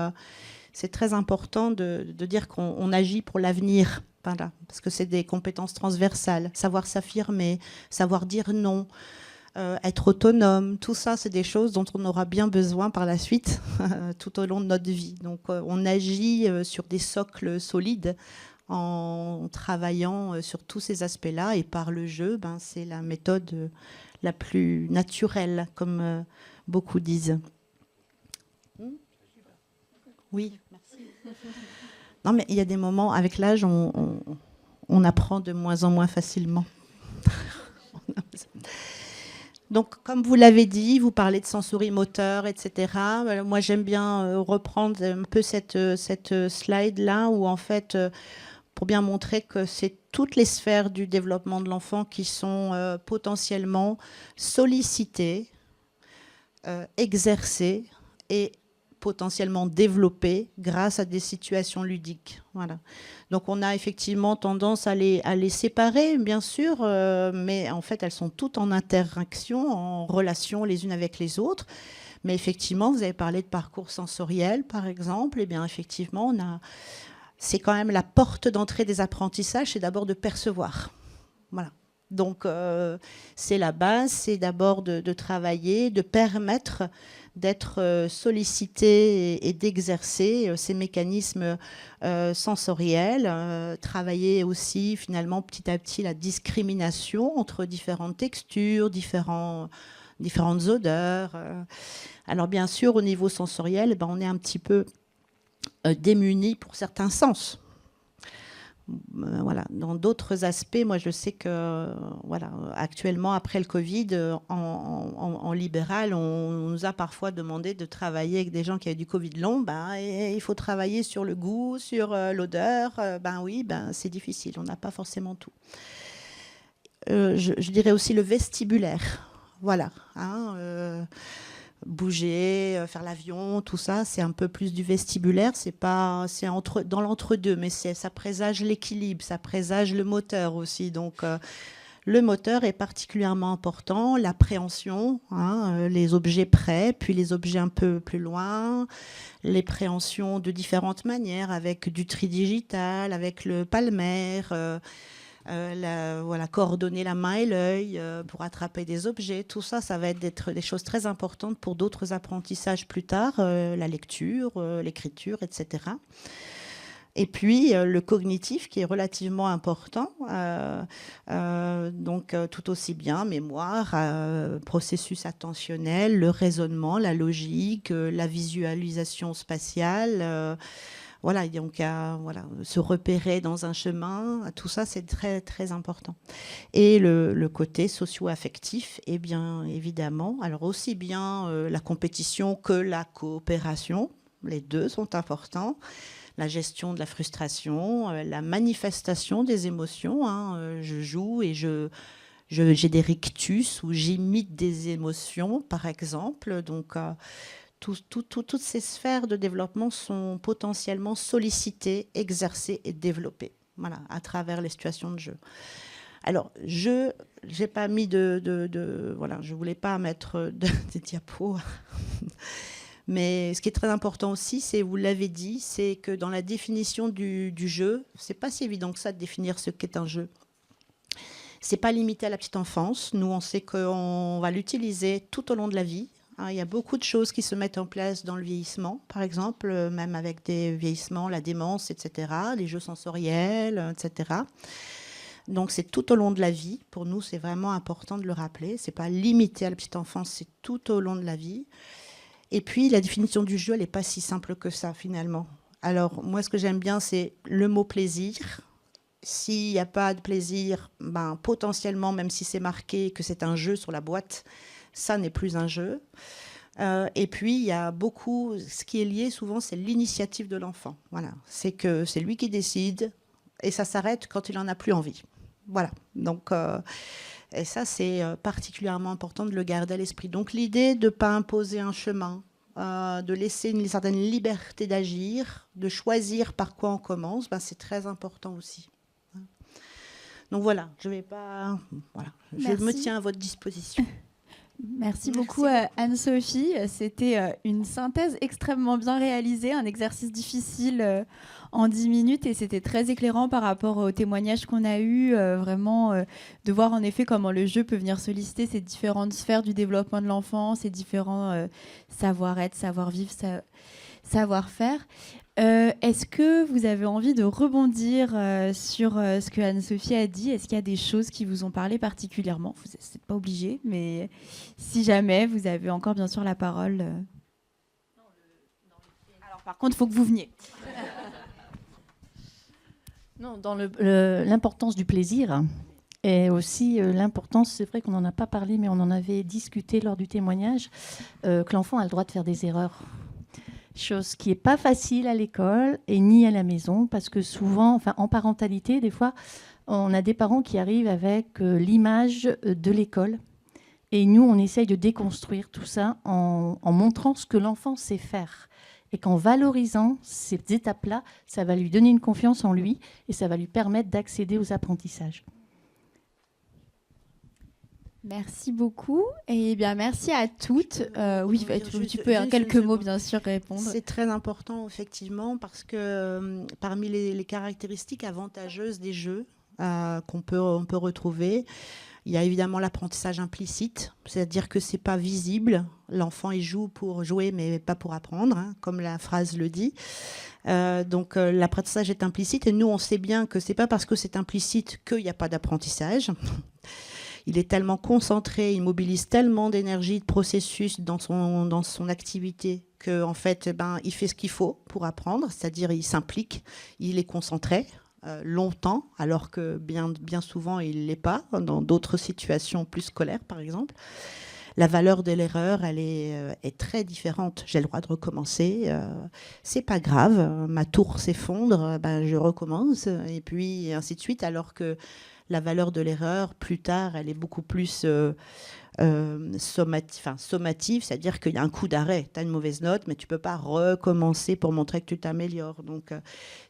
c'est très important de dire qu'on agit pour l'avenir, voilà, parce que c'est des compétences transversales. Savoir s'affirmer, savoir dire non, être autonome, tout ça, c'est des choses dont on aura bien besoin par la suite, tout au long de notre vie. Donc on agit sur des socles solides, en travaillant sur tous ces aspects-là. Et par le jeu, c'est la méthode la plus naturelle, comme beaucoup disent. Oui, merci. Non, mais il y a des moments, avec l'âge, on apprend de moins en moins facilement. Donc, comme vous l'avez dit, vous parlez de sensorimoteur, etc. Moi, j'aime bien reprendre un peu cette slide-là, où en fait... pour bien montrer que c'est toutes les sphères du développement de l'enfant qui sont potentiellement sollicitées, exercées et potentiellement développées grâce à des situations ludiques. Voilà. Donc on a effectivement tendance à les séparer, bien sûr, mais en fait elles sont toutes en interaction, en relation les unes avec les autres. Mais effectivement, vous avez parlé de parcours sensoriel, par exemple. Eh bien, effectivement, c'est quand même la porte d'entrée des apprentissages, c'est d'abord de percevoir. Voilà. Donc, c'est la base, c'est d'abord de travailler, de permettre d'être sollicité et d'exercer ces mécanismes sensoriels, travailler aussi finalement petit à petit la discrimination entre différentes textures, différentes odeurs. Alors bien sûr, au niveau sensoriel, on est un petit peu démunis pour certains sens. Voilà. Dans d'autres aspects, moi je sais que voilà, actuellement, après le Covid, en libéral, on nous a parfois demandé de travailler avec des gens qui avaient du Covid long. Et il faut travailler sur le goût, sur l'odeur. Oui, c'est difficile, on n'a pas forcément tout. Je dirais aussi le vestibulaire. Voilà. Bouger, faire l'avion, tout ça, c'est un peu plus du vestibulaire. C'est dans l'entre-deux, mais ça présage l'équilibre, ça présage le moteur aussi. Donc, le moteur est particulièrement important, l'appréhension, les objets près, puis les objets un peu plus loin, les préhensions de différentes manières, avec du tridigital, avec le palmaire. Coordonner la main et l'œil pour attraper des objets, tout ça, ça va être des choses très importantes pour d'autres apprentissages plus tard, la lecture, l'écriture, etc. Et puis le cognitif qui est relativement important, donc tout aussi bien mémoire, processus attentionnel, le raisonnement, la logique, la visualisation spatiale. Voilà, donc se repérer dans un chemin, tout ça c'est très très important. Et le côté socio-affectif, eh bien évidemment, alors aussi bien la compétition que la coopération, les deux sont importants. La gestion de la frustration, la manifestation des émotions. Je joue et j'ai des rictus ou j'imite des émotions, par exemple. Donc toutes ces sphères de développement sont potentiellement sollicitées, exercées et développées, voilà, à travers les situations de jeu. Alors, j'ai pas mis voilà, je voulais pas mettre des diapos, mais ce qui est très important aussi, c'est, vous l'avez dit, c'est que dans la définition du jeu, c'est pas si évident que ça de définir ce qu'est un jeu. C'est pas limité à la petite enfance. Nous, on sait qu'on va l'utiliser tout au long de la vie. Il y a beaucoup de choses qui se mettent en place dans le vieillissement, par exemple, même avec des vieillissements, la démence, etc., les jeux sensoriels, etc. Donc, c'est tout au long de la vie. Pour nous, c'est vraiment important de le rappeler. C'est pas limité à la petite enfance, c'est tout au long de la vie. Et puis, la définition du jeu, elle n'est pas si simple que ça, finalement. Alors, moi, ce que j'aime bien, c'est le mot plaisir. S'il n'y a pas de plaisir, potentiellement, même si c'est marqué que c'est un jeu sur la boîte, ça n'est plus un jeu. Et puis, il y a beaucoup... Ce qui est lié, souvent, c'est l'initiative de l'enfant. Voilà. C'est que c'est lui qui décide et ça s'arrête quand il n'en a plus envie. Voilà. Donc, et ça, c'est particulièrement important de le garder à l'esprit. Donc, l'idée de ne pas imposer un chemin, de laisser une certaine liberté d'agir, de choisir par quoi on commence, c'est très important aussi. Donc voilà, je vais pas. Voilà, je me tiens à votre disposition. Merci beaucoup Anne-Sophie. C'était une synthèse extrêmement bien réalisée, un exercice difficile en 10 minutes et c'était très éclairant par rapport aux témoignages qu'on a eus, vraiment de voir en effet comment le jeu peut venir solliciter ces différentes sphères du développement de l'enfant, ces différents savoir-être, savoir-vivre, savoir-faire. Est-ce que vous avez envie de rebondir sur ce que Anne-Sophie a dit? Est-ce qu'il y a des choses qui vous ont parlé particulièrement? Vous n'êtes pas obligé, mais si jamais, vous avez encore bien sûr la parole. Alors par contre, il faut que vous veniez. Non, dans l'importance du plaisir et aussi l'importance, c'est vrai qu'on n'en a pas parlé, mais on en avait discuté lors du témoignage, que l'enfant a le droit de faire des erreurs. Chose qui n'est pas facile à l'école et ni à la maison, parce que souvent, en parentalité, des fois, on a des parents qui arrivent avec l'image de l'école. Et nous, on essaye de déconstruire tout ça en montrant ce que l'enfant sait faire. Et qu'en valorisant ces étapes-là, ça va lui donner une confiance en lui et ça va lui permettre d'accéder aux apprentissages. Merci beaucoup. Et bien, merci à toutes. Oui, tu peux en quelques mots, bien sûr, répondre. C'est très important, effectivement, parce que parmi les caractéristiques avantageuses des jeux on peut retrouver, il y a évidemment l'apprentissage implicite, c'est-à-dire que ce n'est pas visible. L'enfant, il joue pour jouer, mais pas pour apprendre, comme la phrase le dit. Donc, l'apprentissage est implicite. Et nous, on sait bien que ce n'est pas parce que c'est implicite qu'il n'y a pas d'apprentissage. Il est tellement concentré, il mobilise tellement d'énergie, de processus dans son activité qu'en fait, il fait ce qu'il faut pour apprendre, c'est-à-dire il s'implique, il est concentré longtemps, alors que bien souvent, il ne l'est pas, dans d'autres situations plus scolaires, par exemple. La valeur de l'erreur, elle est très différente. J'ai le droit de recommencer, c'est pas grave, ma tour s'effondre, je recommence, et puis ainsi de suite, alors que la valeur de l'erreur, plus tard, elle est beaucoup plus sommative, c'est-à-dire qu'il y a un coup d'arrêt. Tu as une mauvaise note, mais tu ne peux pas recommencer pour montrer que tu t'améliores. Donc,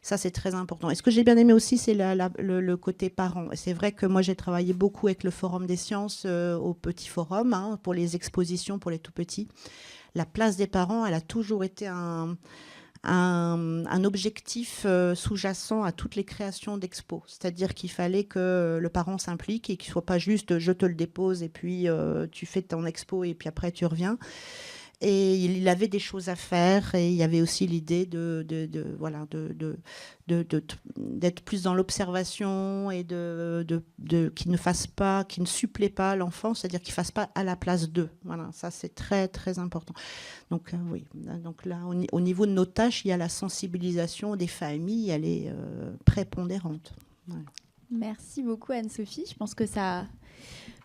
ça, c'est très important. Et ce que j'ai bien aimé aussi, c'est le côté parent. C'est vrai que moi, j'ai travaillé beaucoup avec le Forum des sciences au Petit Forum, pour les expositions pour les tout-petits. La place des parents, elle a toujours été un objectif sous-jacent à toutes les créations d'expos. C'est-à-dire qu'il fallait que le parent s'implique et qu'il ne soit pas juste je te le dépose et puis tu fais ton expo et puis après tu reviens. Et il avait des choses à faire et il y avait aussi l'idée d'être plus dans l'observation et qu'il ne supplée pas l'enfant, c'est-à-dire qu'il ne fasse pas à la place d'eux. Voilà, ça c'est très très important. Donc oui, donc là au niveau de nos tâches, il y a la sensibilisation des familles, elle est prépondérante. Voilà. Merci beaucoup Anne-Sophie. Je pense que ça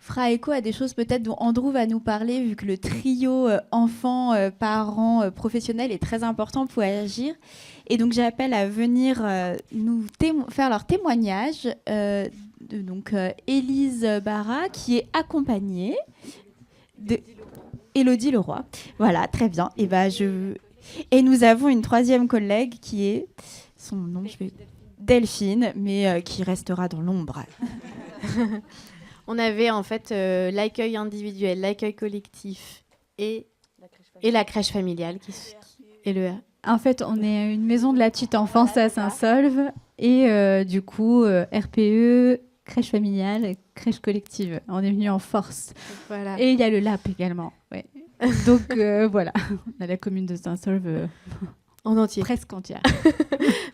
fera écho à des choses peut-être dont Andrew va nous parler, vu que le trio enfants, parents, professionnels est très important pour agir. Et donc j'appelle à venir nous faire leur témoignage donc Élise Barra, qui est accompagnée de Élodie Leroy. Voilà, très bien. Et nous avons une troisième collègue qui est son nom, Delphine, mais qui restera dans l'ombre. On avait en fait l'accueil individuel, l'accueil collectif et la crèche familiale. En fait, on est une maison de la petite enfance à Saint-Saulve et du coup, RPE crèche familiale, crèche collective. On est venu en force. Voilà. Et il y a le LAP également. Ouais. Donc voilà, on a la commune de Saint-Saulve En entier. presque entière.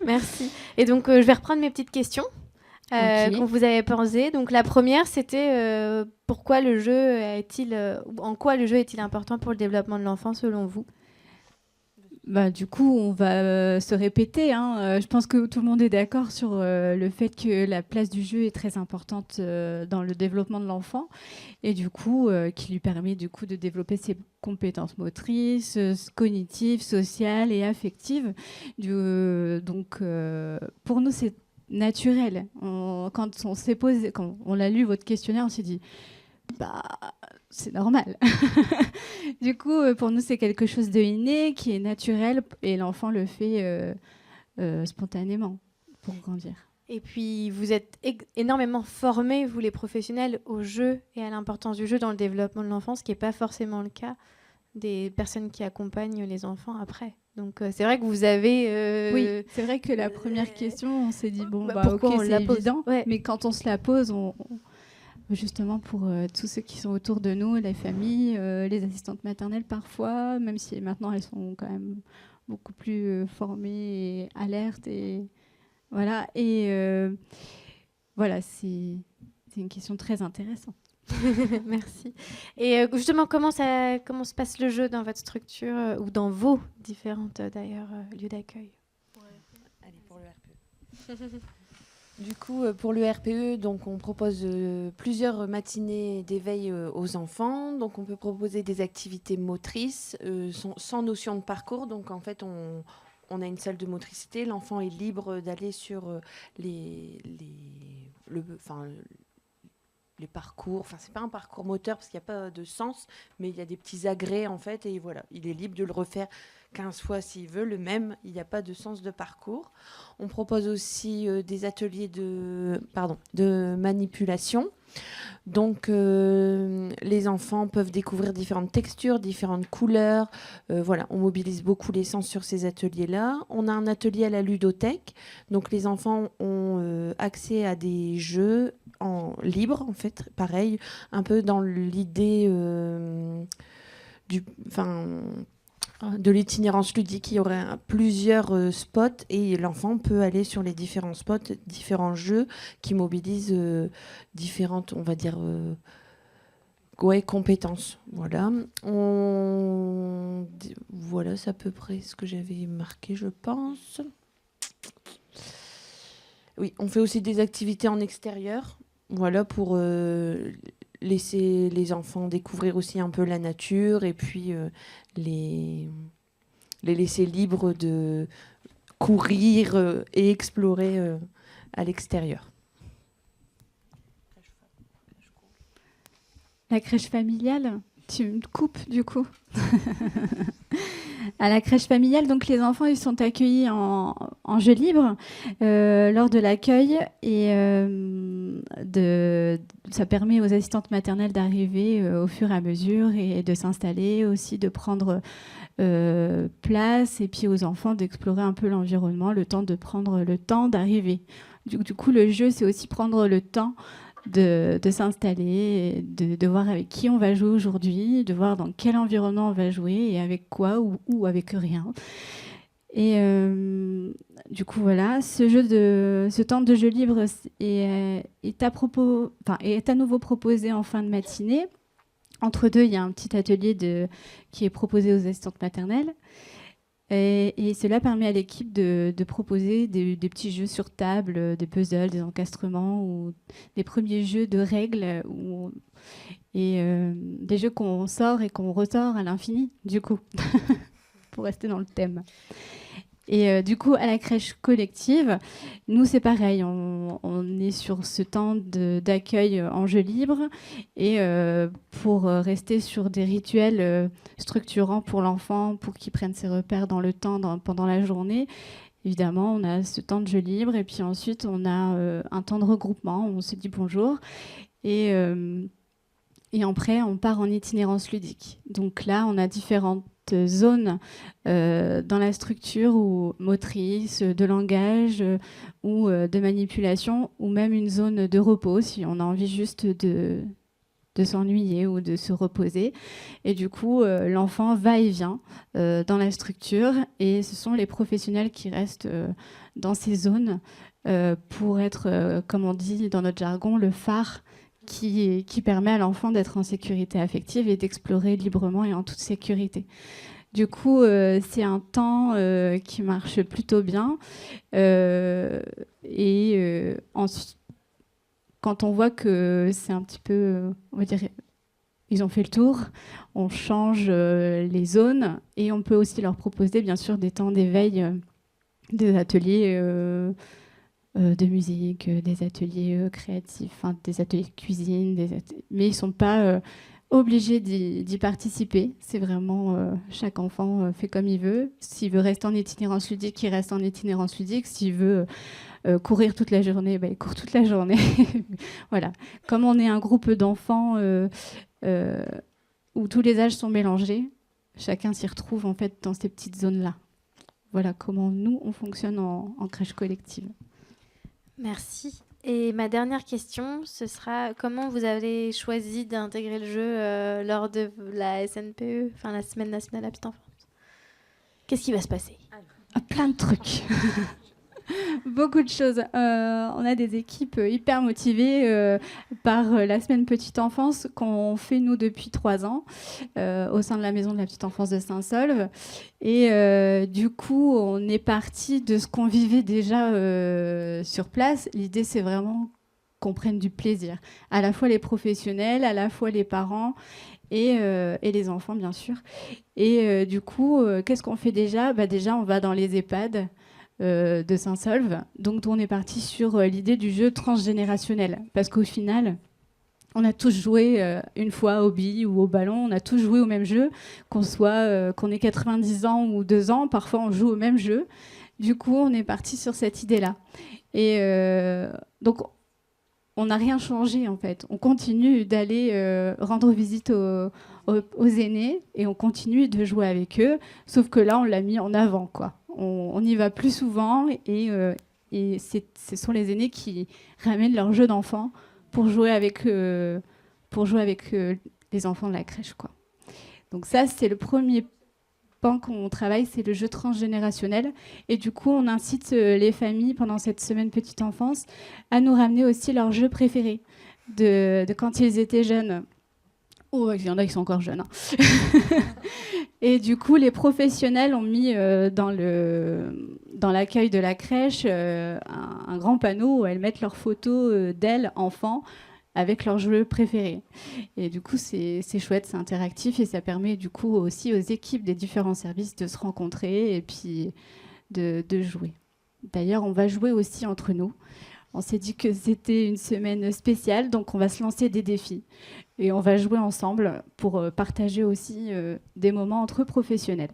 Merci. Et donc, je vais reprendre mes petites questions Ok. qu'on vous avez posées. Donc, la première, c'était pourquoi le jeu est-il, en quoi le jeu est-il important pour le développement de l'enfant selon vous? Bah, du coup, on va se répéter, hein. Je pense que tout le monde est d'accord sur le fait que la place du jeu est très importante dans le développement de l'enfant et du coup, qui lui permet du coup de développer ses compétences motrices, cognitives, sociales et affectives. Donc, pour nous, c'est naturel. Quand on s'est posé, quand on l'a lu votre questionnaire, on s'est dit, bah, c'est normal. Du coup, pour nous, c'est quelque chose de inné, qui est naturel, et l'enfant le fait spontanément pour grandir. Et puis, vous êtes énormément formés, vous les professionnels, au jeu et à l'importance du jeu dans le développement de l'enfant, ce qui n'est pas forcément le cas des personnes qui accompagnent les enfants après. Donc, c'est vrai que vous avez... Oui, c'est vrai que la première question, on s'est dit, bon, pourquoi ok, on la c'est pose? évident, Ouais. mais quand on se la pose, justement pour tous ceux qui sont autour de nous, les familles, les assistantes maternelles parfois, même si maintenant elles sont quand même beaucoup plus formées et alertes. Et voilà, voilà, c'est une question très intéressante. Merci. Et justement, comment se passe le jeu dans votre structure ou dans vos différentes, d'ailleurs, lieux d'accueil? Allez, pour le RPE. Du coup, pour le RPE, donc, on propose plusieurs matinées d'éveil aux enfants. Donc, on peut proposer des activités motrices sans notion de parcours. Donc, en fait, on a une salle de motricité. L'enfant est libre d'aller sur les parcours. Enfin, c'est pas un parcours moteur parce qu'il n'y a pas de sens, mais il y a des petits agrès, en fait. Et voilà, il est libre de le refaire 15 fois s'il veut, le même. Il n'y a pas de sens de parcours. On propose aussi des ateliers de manipulation. Donc, les enfants peuvent découvrir différentes textures, différentes couleurs. Voilà, on mobilise beaucoup les sens sur ces ateliers-là. On a un atelier à la ludothèque. Donc, les enfants ont accès à des jeux libres, en fait, pareil, un peu dans l'idée de l'itinérance ludique. Il y aurait plusieurs spots et l'enfant peut aller sur les différents spots, différents jeux qui mobilisent différentes, on va dire, compétences. Voilà. Voilà, c'est à peu près ce que j'avais marqué, je pense. Oui, on fait aussi des activités en extérieur. Voilà, pour laisser les enfants découvrir aussi un peu la nature et puis les laisser libres de courir et explorer à l'extérieur. La crèche familiale, tu me coupes du coup. À la crèche familiale, donc les enfants ils sont accueillis en jeu libre lors de l'accueil et ça permet aux assistantes maternelles d'arriver au fur et à mesure et de s'installer, aussi de prendre place et puis aux enfants d'explorer un peu l'environnement, le temps de prendre le temps d'arriver. Du coup, le jeu, c'est aussi prendre le temps de s'installer, de voir avec qui on va jouer aujourd'hui, de voir dans quel environnement on va jouer et avec quoi ou avec rien. Et du coup, voilà, ce temps de jeu libre est à nouveau proposé en fin de matinée. Entre deux, il y a un petit atelier qui est proposé aux assistantes maternelles. Et cela permet à l'équipe de proposer des petits jeux sur table, des puzzles, des encastrements ou des premiers jeux de règles des jeux qu'on sort et qu'on ressort à l'infini, du coup, pour rester dans le thème. Et du coup, à la crèche collective, nous, c'est pareil. On est sur ce temps d'accueil en jeu libre. Et pour rester sur des rituels structurants pour l'enfant, pour qu'il prenne ses repères dans le temps, pendant la journée, évidemment, on a ce temps de jeu libre. Et puis ensuite, on a un temps de regroupement. On se dit bonjour. Et après, on part en itinérance ludique. Donc là, on a différentes zone dans la structure ou motrice, de langage ou de manipulation, ou même une zone de repos si on a envie juste de s'ennuyer ou de se reposer. Et du coup, l'enfant va et vient dans la structure, et ce sont les professionnels qui restent dans ces zones pour être, comme on dit dans notre jargon, le phare qui permet à l'enfant d'être en sécurité affective et d'explorer librement et en toute sécurité. Du coup, c'est un temps qui marche plutôt bien. Quand on voit que c'est un petit peu, on va dire, ils ont fait le tour, on change les zones, et on peut aussi leur proposer, bien sûr, des temps d'éveil, des ateliers de musique, des ateliers créatifs, des ateliers de cuisine, mais ils ne sont pas obligés d'y participer. C'est vraiment chaque enfant fait comme il veut. S'il veut rester en itinérance ludique, il reste en itinérance ludique. S'il veut courir toute la journée, il court toute la journée. Voilà. Comme on est un groupe d'enfants où tous les âges sont mélangés, chacun s'y retrouve en fait dans ces petites zones-là. Voilà comment nous, on fonctionne en crèche collective. Merci. Et ma dernière question, ce sera comment vous avez choisi d'intégrer le jeu lors de la SNPE, enfin la Semaine nationale de la petite enfance? Qu'est-ce qui va se passer? Plein de trucs. Beaucoup de choses. On a des équipes hyper motivées par la semaine petite enfance qu'on fait nous depuis 3 ans au sein de la maison de la petite enfance de Saint-Saulve. Et du coup, on est parti de ce qu'on vivait déjà sur place. L'idée, c'est vraiment qu'on prenne du plaisir. À la fois les professionnels, à la fois les parents et les enfants, bien sûr. Et du coup, qu'est-ce qu'on fait déjà? Déjà, on va dans les EHPAD de Saint-Saulve. Donc on est parti sur l'idée du jeu transgénérationnel, parce qu'au final, on a tous joué une fois aux billes ou au ballon, on a tous joué au même jeu, qu'on ait 90 ans ou 2 ans, parfois on joue au même jeu. Du coup, on est parti sur cette idée-là. Et donc, on n'a rien changé en fait. On continue d'aller rendre visite aux aînés, et on continue de jouer avec eux, sauf que là, on l'a mis en avant, quoi. On y va plus souvent, et ce sont les aînés qui ramènent leur jeu d'enfants pour jouer avec les enfants de la crèche, quoi. Donc ça, c'est le premier pan qu'on travaille, c'est le jeu transgénérationnel. Et du coup, on incite les familles pendant cette semaine petite enfance à nous ramener aussi leurs jeux préférés de quand ils étaient jeunes. Oh, il y en a qui sont encore jeunes. Et du coup, les professionnels ont mis dans l'accueil de la crèche un grand panneau où elles mettent leurs photos d'elles, enfants, avec leurs jeux préférés. Et du coup, c'est chouette, c'est interactif, et ça permet du coup aussi aux équipes des différents services de se rencontrer et puis de jouer. D'ailleurs, on va jouer aussi entre nous. On s'est dit que c'était une semaine spéciale, donc on va se lancer des défis. Et on va jouer ensemble pour partager aussi des moments entre professionnels.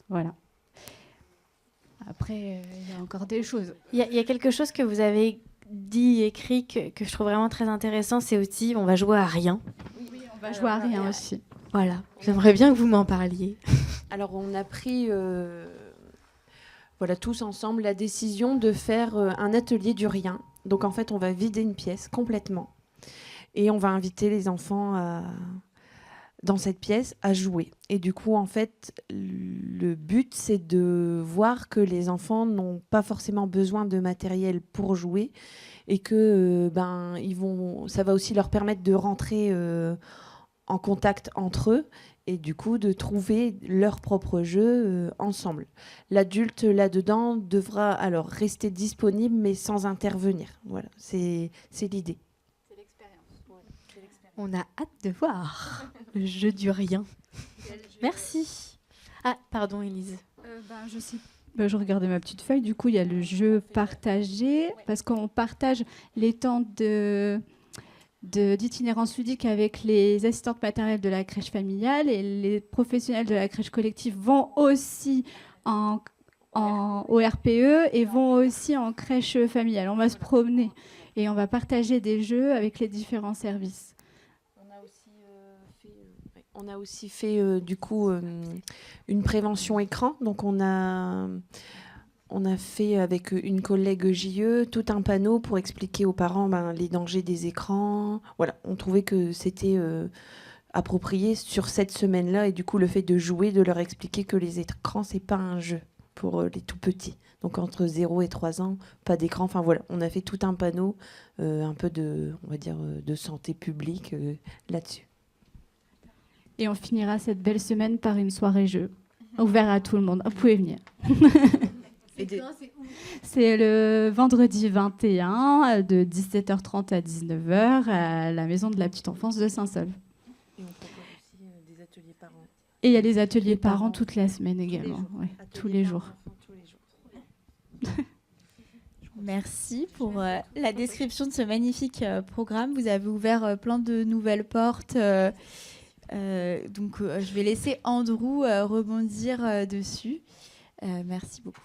Voilà. Après, il y a encore des choses. Il y a quelque chose que vous avez dit, écrit, que je trouve vraiment très intéressant, c'est aussi on va jouer à rien. Oui, on va jouer à rien aussi. Voilà, j'aimerais bien que vous m'en parliez. Alors, on a pris... Voilà, tous ensemble, la décision de faire un atelier du rien. Donc, en fait, on va vider une pièce complètement. Et on va inviter les enfants dans cette pièce à jouer. Et du coup, en fait, le but, c'est de voir que les enfants n'ont pas forcément besoin de matériel pour jouer, et que ça va aussi leur permettre de rentrer en contact entre eux, et du coup de trouver leur propre jeu ensemble. L'adulte là-dedans devra alors rester disponible mais sans intervenir. Voilà, c'est l'idée. C'est l'expérience. On a hâte de voir le jeu du rien. Merci. Ah, pardon, Élise. Je sais. Je regardais ma petite feuille. Du coup, il y a le jeu partagé, parce qu'on partage les temps d'itinérance ludique avec les assistantes maternelles de la crèche familiale, et les professionnels de la crèche collective vont aussi au RPE et vont aussi en crèche familiale. On va se promener et on va partager des jeux avec les différents services. On a aussi fait On a aussi fait du coup une prévention écran. Donc on a fait avec une collègue JE tout un panneau pour expliquer aux parents les dangers des écrans. Voilà, on trouvait que c'était approprié sur cette semaine-là et du coup le fait de jouer, de leur expliquer que les écrans c'est pas un jeu pour les tout petits. Donc entre 0 et 3 ans, pas d'écran. Enfin voilà, on a fait tout un panneau un peu on va dire de santé publique là-dessus. Et on finira cette belle semaine par une soirée jeu, ouverte à tout le monde. Vous pouvez venir. C'est le vendredi 21 de 17h30 à 19h à la maison de la petite enfance de Saint-Saulve. Et on propose aussi des ateliers parents. Et il y a les ateliers parents toute la semaine également. Tous les jours. Merci pour la description de ce magnifique programme. Vous avez ouvert plein de nouvelles portes. Donc, je vais laisser Andrew rebondir dessus. Merci beaucoup.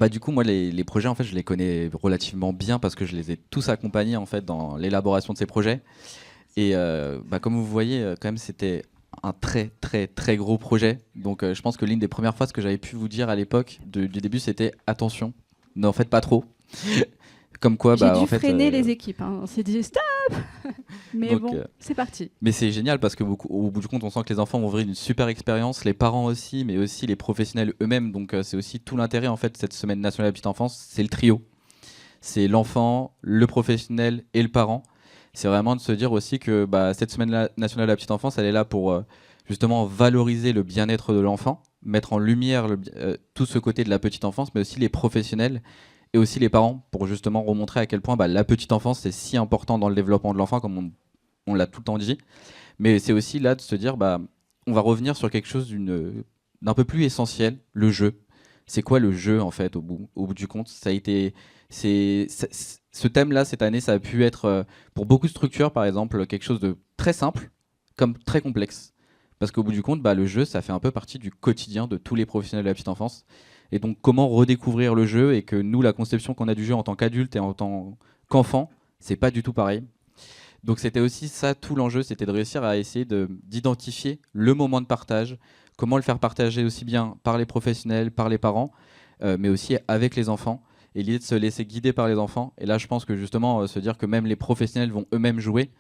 Du coup, moi, les projets, en fait, je les connais relativement bien parce que je les ai tous accompagnés en fait dans l'élaboration de ces projets. Et comme vous voyez, quand même, c'était un très très très gros projet. Donc, je pense que l'une des premières fois, ce que j'avais pu vous dire à l'époque du début, c'était attention, n'en faites pas trop. Comme quoi, j'ai dû freiner les équipes. On s'est dit stop. Mais donc, bon, c'est parti. Mais c'est génial parce que au bout du compte, on sent que les enfants vont ouvrir une super expérience, les parents aussi, mais aussi les professionnels eux-mêmes. Donc c'est aussi tout l'intérêt en fait de cette semaine nationale de la petite enfance, c'est le trio. C'est l'enfant, le professionnel et le parent. C'est vraiment de se dire aussi que cette semaine nationale de la petite enfance, elle est là pour justement valoriser le bien-être de l'enfant, mettre en lumière tout ce côté de la petite enfance, mais aussi les professionnels et aussi les parents, pour justement remontrer à quel point la petite enfance, c'est si important dans le développement de l'enfant, comme on l'a tout le temps dit. Mais c'est aussi là de se dire, on va revenir sur quelque chose d'un peu plus essentiel, le jeu. C'est quoi le jeu, en fait, au bout du compte? Ça a été... ce thème-là, cette année, ça a pu être, pour beaucoup de structures, par exemple, quelque chose de très simple, comme très complexe. Parce qu'au bout du compte, le jeu, ça fait un peu partie du quotidien de tous les professionnels de la petite enfance. Et donc, comment redécouvrir le jeu et que nous, la conception qu'on a du jeu en tant qu'adulte et en tant qu'enfant, c'est pas du tout pareil. Donc, c'était aussi ça, tout l'enjeu, c'était de réussir à essayer d'identifier le moment de partage, comment le faire partager aussi bien par les professionnels, par les parents, mais aussi avec les enfants. Et l'idée de se laisser guider par les enfants. Et là, je pense que justement, se dire que même les professionnels vont eux-mêmes jouer,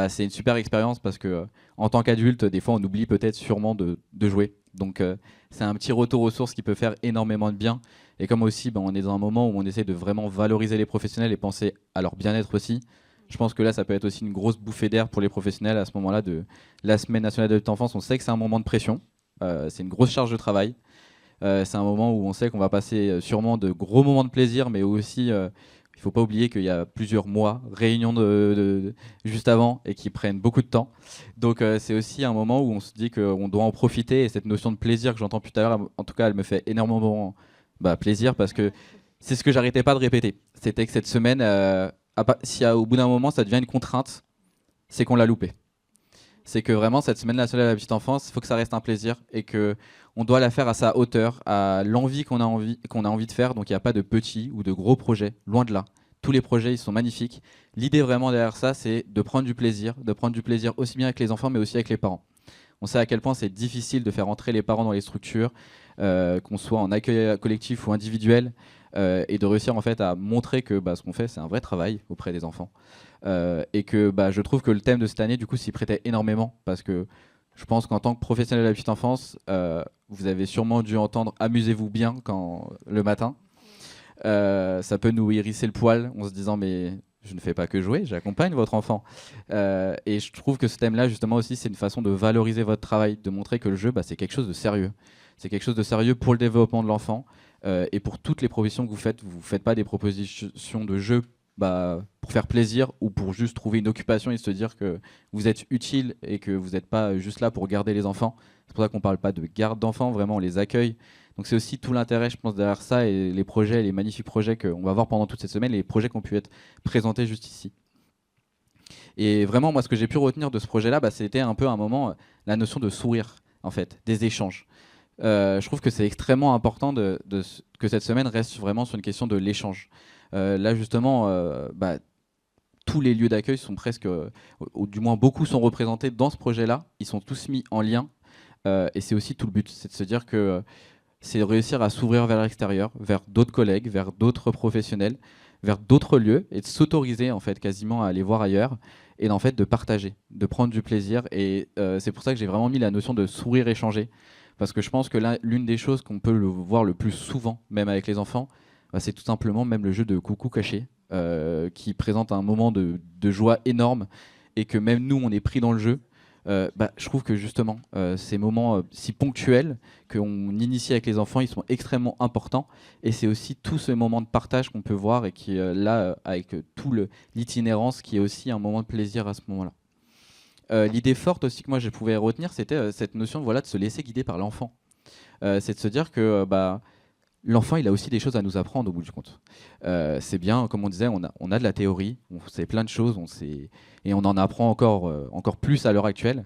c'est une super expérience parce que en tant qu'adulte, des fois, on oublie peut-être sûrement de jouer. Donc, c'est un petit retour aux sources qui peut faire énormément de bien. Et comme aussi, on est dans un moment où on essaie de vraiment valoriser les professionnels et penser à leur bien-être aussi. Je pense que là, ça peut être aussi une grosse bouffée d'air pour les professionnels à ce moment-là de la Semaine nationale de l'enfance. On sait que c'est un moment de pression. C'est une grosse charge de travail. C'est un moment où on sait qu'on va passer sûrement de gros moments de plaisir, mais aussi... il ne faut pas oublier qu'il y a plusieurs mois, réunions juste avant, et qui prennent beaucoup de temps. Donc c'est aussi un moment où on se dit qu'on doit en profiter. Et cette notion de plaisir que j'entends plus tout à l'heure, en tout cas, elle me fait énormément plaisir parce que c'est ce que j'arrêtais pas de répéter. C'était que cette semaine, si au bout d'un moment ça devient une contrainte, c'est qu'on l'a loupé. C'est que vraiment cette semaine nationale de la petite enfance, il faut que ça reste un plaisir et que on doit la faire à sa hauteur, à l'envie qu'on a envie de faire. Donc il n'y a pas de petits ou de gros projets, loin de là. Tous les projets, ils sont magnifiques. L'idée vraiment derrière ça, c'est de prendre du plaisir aussi bien avec les enfants, mais aussi avec les parents. On sait à quel point c'est difficile de faire entrer les parents dans les structures, qu'on soit en accueil collectif ou individuel, et de réussir en fait à montrer que ce qu'on fait, c'est un vrai travail auprès des enfants. Et que je trouve que le thème de cette année, du coup, s'y prêtait énormément parce que je pense qu'en tant que professionnel de la petite enfance, vous avez sûrement dû entendre « amusez-vous bien » le matin. Ça peut nous hérisser le poil en se disant « mais je ne fais pas que jouer, j'accompagne votre enfant ». Et je trouve que ce thème-là, justement aussi, c'est une façon de valoriser votre travail, de montrer que le jeu, c'est quelque chose de sérieux. C'est quelque chose de sérieux pour le développement de l'enfant et pour toutes les propositions que vous faites. Vous ne faites pas des propositions de jeu pour faire plaisir ou pour juste trouver une occupation et se dire que vous êtes utile et que vous n'êtes pas juste là pour garder les enfants. C'est pour ça qu'on ne parle pas de garde d'enfants, vraiment on les accueille. Donc c'est aussi tout l'intérêt, je pense, derrière ça et les projets, les magnifiques projets qu'on va voir pendant toute cette semaine, les projets qui ont pu être présentés juste ici. Et vraiment, moi, ce que j'ai pu retenir de ce projet-là, c'était un peu un moment, la notion de sourire, en fait, des échanges. Je trouve que c'est extrêmement important que cette semaine reste vraiment sur une question de l'échange. Là, justement, tous les lieux d'accueil sont presque, ou du moins beaucoup sont représentés dans ce projet-là. Ils sont tous mis en lien. Et c'est aussi tout le but, c'est de se dire que c'est de réussir à s'ouvrir vers l'extérieur, vers d'autres collègues, vers d'autres professionnels, vers d'autres lieux, et de s'autoriser en fait quasiment à aller voir ailleurs, et en fait de partager, de prendre du plaisir. Et c'est pour ça que j'ai vraiment mis la notion de sourire échanger, parce que je pense que l'une des choses qu'on peut voir le plus souvent, même avec les enfants, c'est tout simplement même le jeu de coucou caché, qui présente un moment de joie énorme, et que même nous, on est pris dans le jeu. Je trouve que justement, ces moments si ponctuels qu'on initie avec les enfants, ils sont extrêmement importants. Et c'est aussi tout ce moment de partage qu'on peut voir, et qui là, avec tout l'itinérance, qui est aussi un moment de plaisir à ce moment-là. L'idée forte aussi que moi je pouvais retenir, c'était cette notion de se laisser guider par l'enfant. C'est de se dire que l'enfant, il a aussi des choses à nous apprendre au bout du compte. C'est bien, comme on disait, on a de la théorie, on sait plein de choses, et on en apprend encore plus à l'heure actuelle.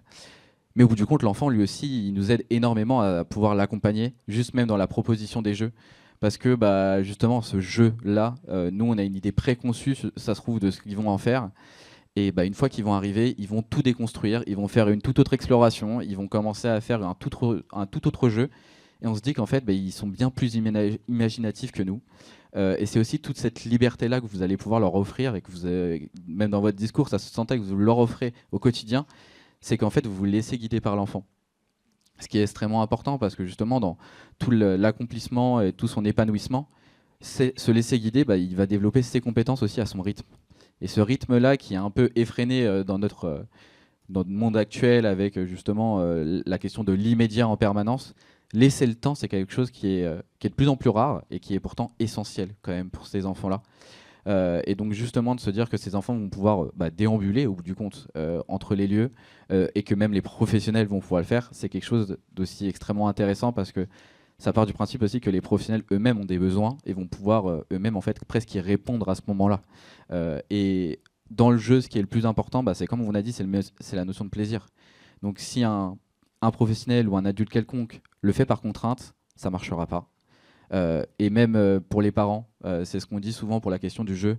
Mais au bout du compte, l'enfant, lui aussi, il nous aide énormément à pouvoir l'accompagner, juste même dans la proposition des jeux. Parce que justement, ce jeu-là, nous, on a une idée préconçue, ça se trouve, de ce qu'ils vont en faire. Et une fois qu'ils vont arriver, ils vont tout déconstruire, ils vont faire une toute autre exploration, ils vont commencer à faire un tout autre jeu. Et on se dit qu'en fait, ils sont bien plus imaginatifs que nous. Et c'est aussi toute cette liberté-là que vous allez pouvoir leur offrir, et que vous avez, même dans votre discours, ça se sentait que vous leur offrez au quotidien, c'est qu'en fait, vous vous laissez guider par l'enfant. Ce qui est extrêmement important, parce que justement, dans tout l'accomplissement et tout son épanouissement, se laisser guider, il va développer ses compétences aussi à son rythme. Et ce rythme-là, qui est un peu effréné dans notre monde actuel, avec justement la question de l'immédiat en permanence, laisser le temps, c'est quelque chose qui est de plus en plus rare, et qui est pourtant essentiel quand même pour ces enfants-là. Et donc justement de se dire que ces enfants vont pouvoir déambuler au bout du compte entre les lieux, et que même les professionnels vont pouvoir le faire, c'est quelque chose d'aussi extrêmement intéressant, parce que ça part du principe aussi que les professionnels eux-mêmes ont des besoins, et vont pouvoir eux-mêmes en fait presque y répondre à ce moment-là. Et dans le jeu, ce qui est le plus important, c'est comme on a dit, c'est la notion de plaisir. Donc si un professionnel ou un adulte quelconque le fait par contrainte, ça ne marchera pas. Et même pour les parents, c'est ce qu'on dit souvent pour la question du jeu.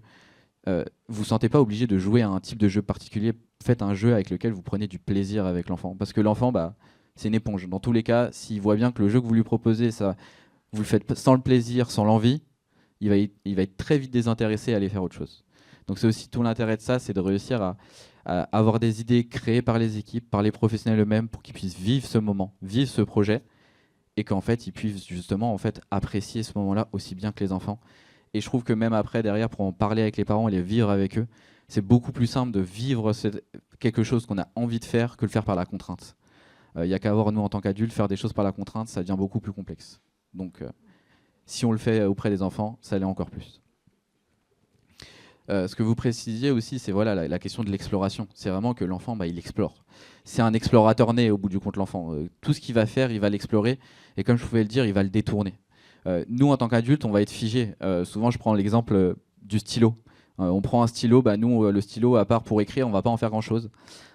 Vous ne vous sentez pas obligé de jouer à un type de jeu particulier. Faites un jeu avec lequel vous prenez du plaisir avec l'enfant. Parce que l'enfant, c'est une éponge. Dans tous les cas, s'il voit bien que le jeu que vous lui proposez, vous le faites sans le plaisir, sans l'envie, il va être très vite désintéressé à aller faire autre chose. Donc c'est aussi tout l'intérêt de ça, c'est de réussir à avoir des idées créées par les équipes, par les professionnels eux-mêmes, pour qu'ils puissent vivre ce moment, vivre ce projet, et qu'en fait ils puissent justement apprécier ce moment-là aussi bien que les enfants. Et je trouve que même après, derrière, pour en parler avec les parents et les vivre avec eux, c'est beaucoup plus simple de vivre quelque chose qu'on a envie de faire que le faire par la contrainte. Il n'y a qu'à voir, nous en tant qu'adultes, faire des choses par la contrainte, ça devient beaucoup plus complexe. Donc si on le fait auprès des enfants, ça l'est encore plus. Ce que vous précisiez aussi, c'est la question de l'exploration. C'est vraiment que l'enfant, il explore. C'est un explorateur né au bout du compte, l'enfant. Tout ce qu'il va faire, il va l'explorer. Et comme je pouvais le dire, il va le détourner. Nous, en tant qu'adultes, on va être figé. Souvent, je prends l'exemple du stylo. On prend un stylo, nous, le stylo, à part pour écrire, on ne va pas en faire grand-chose.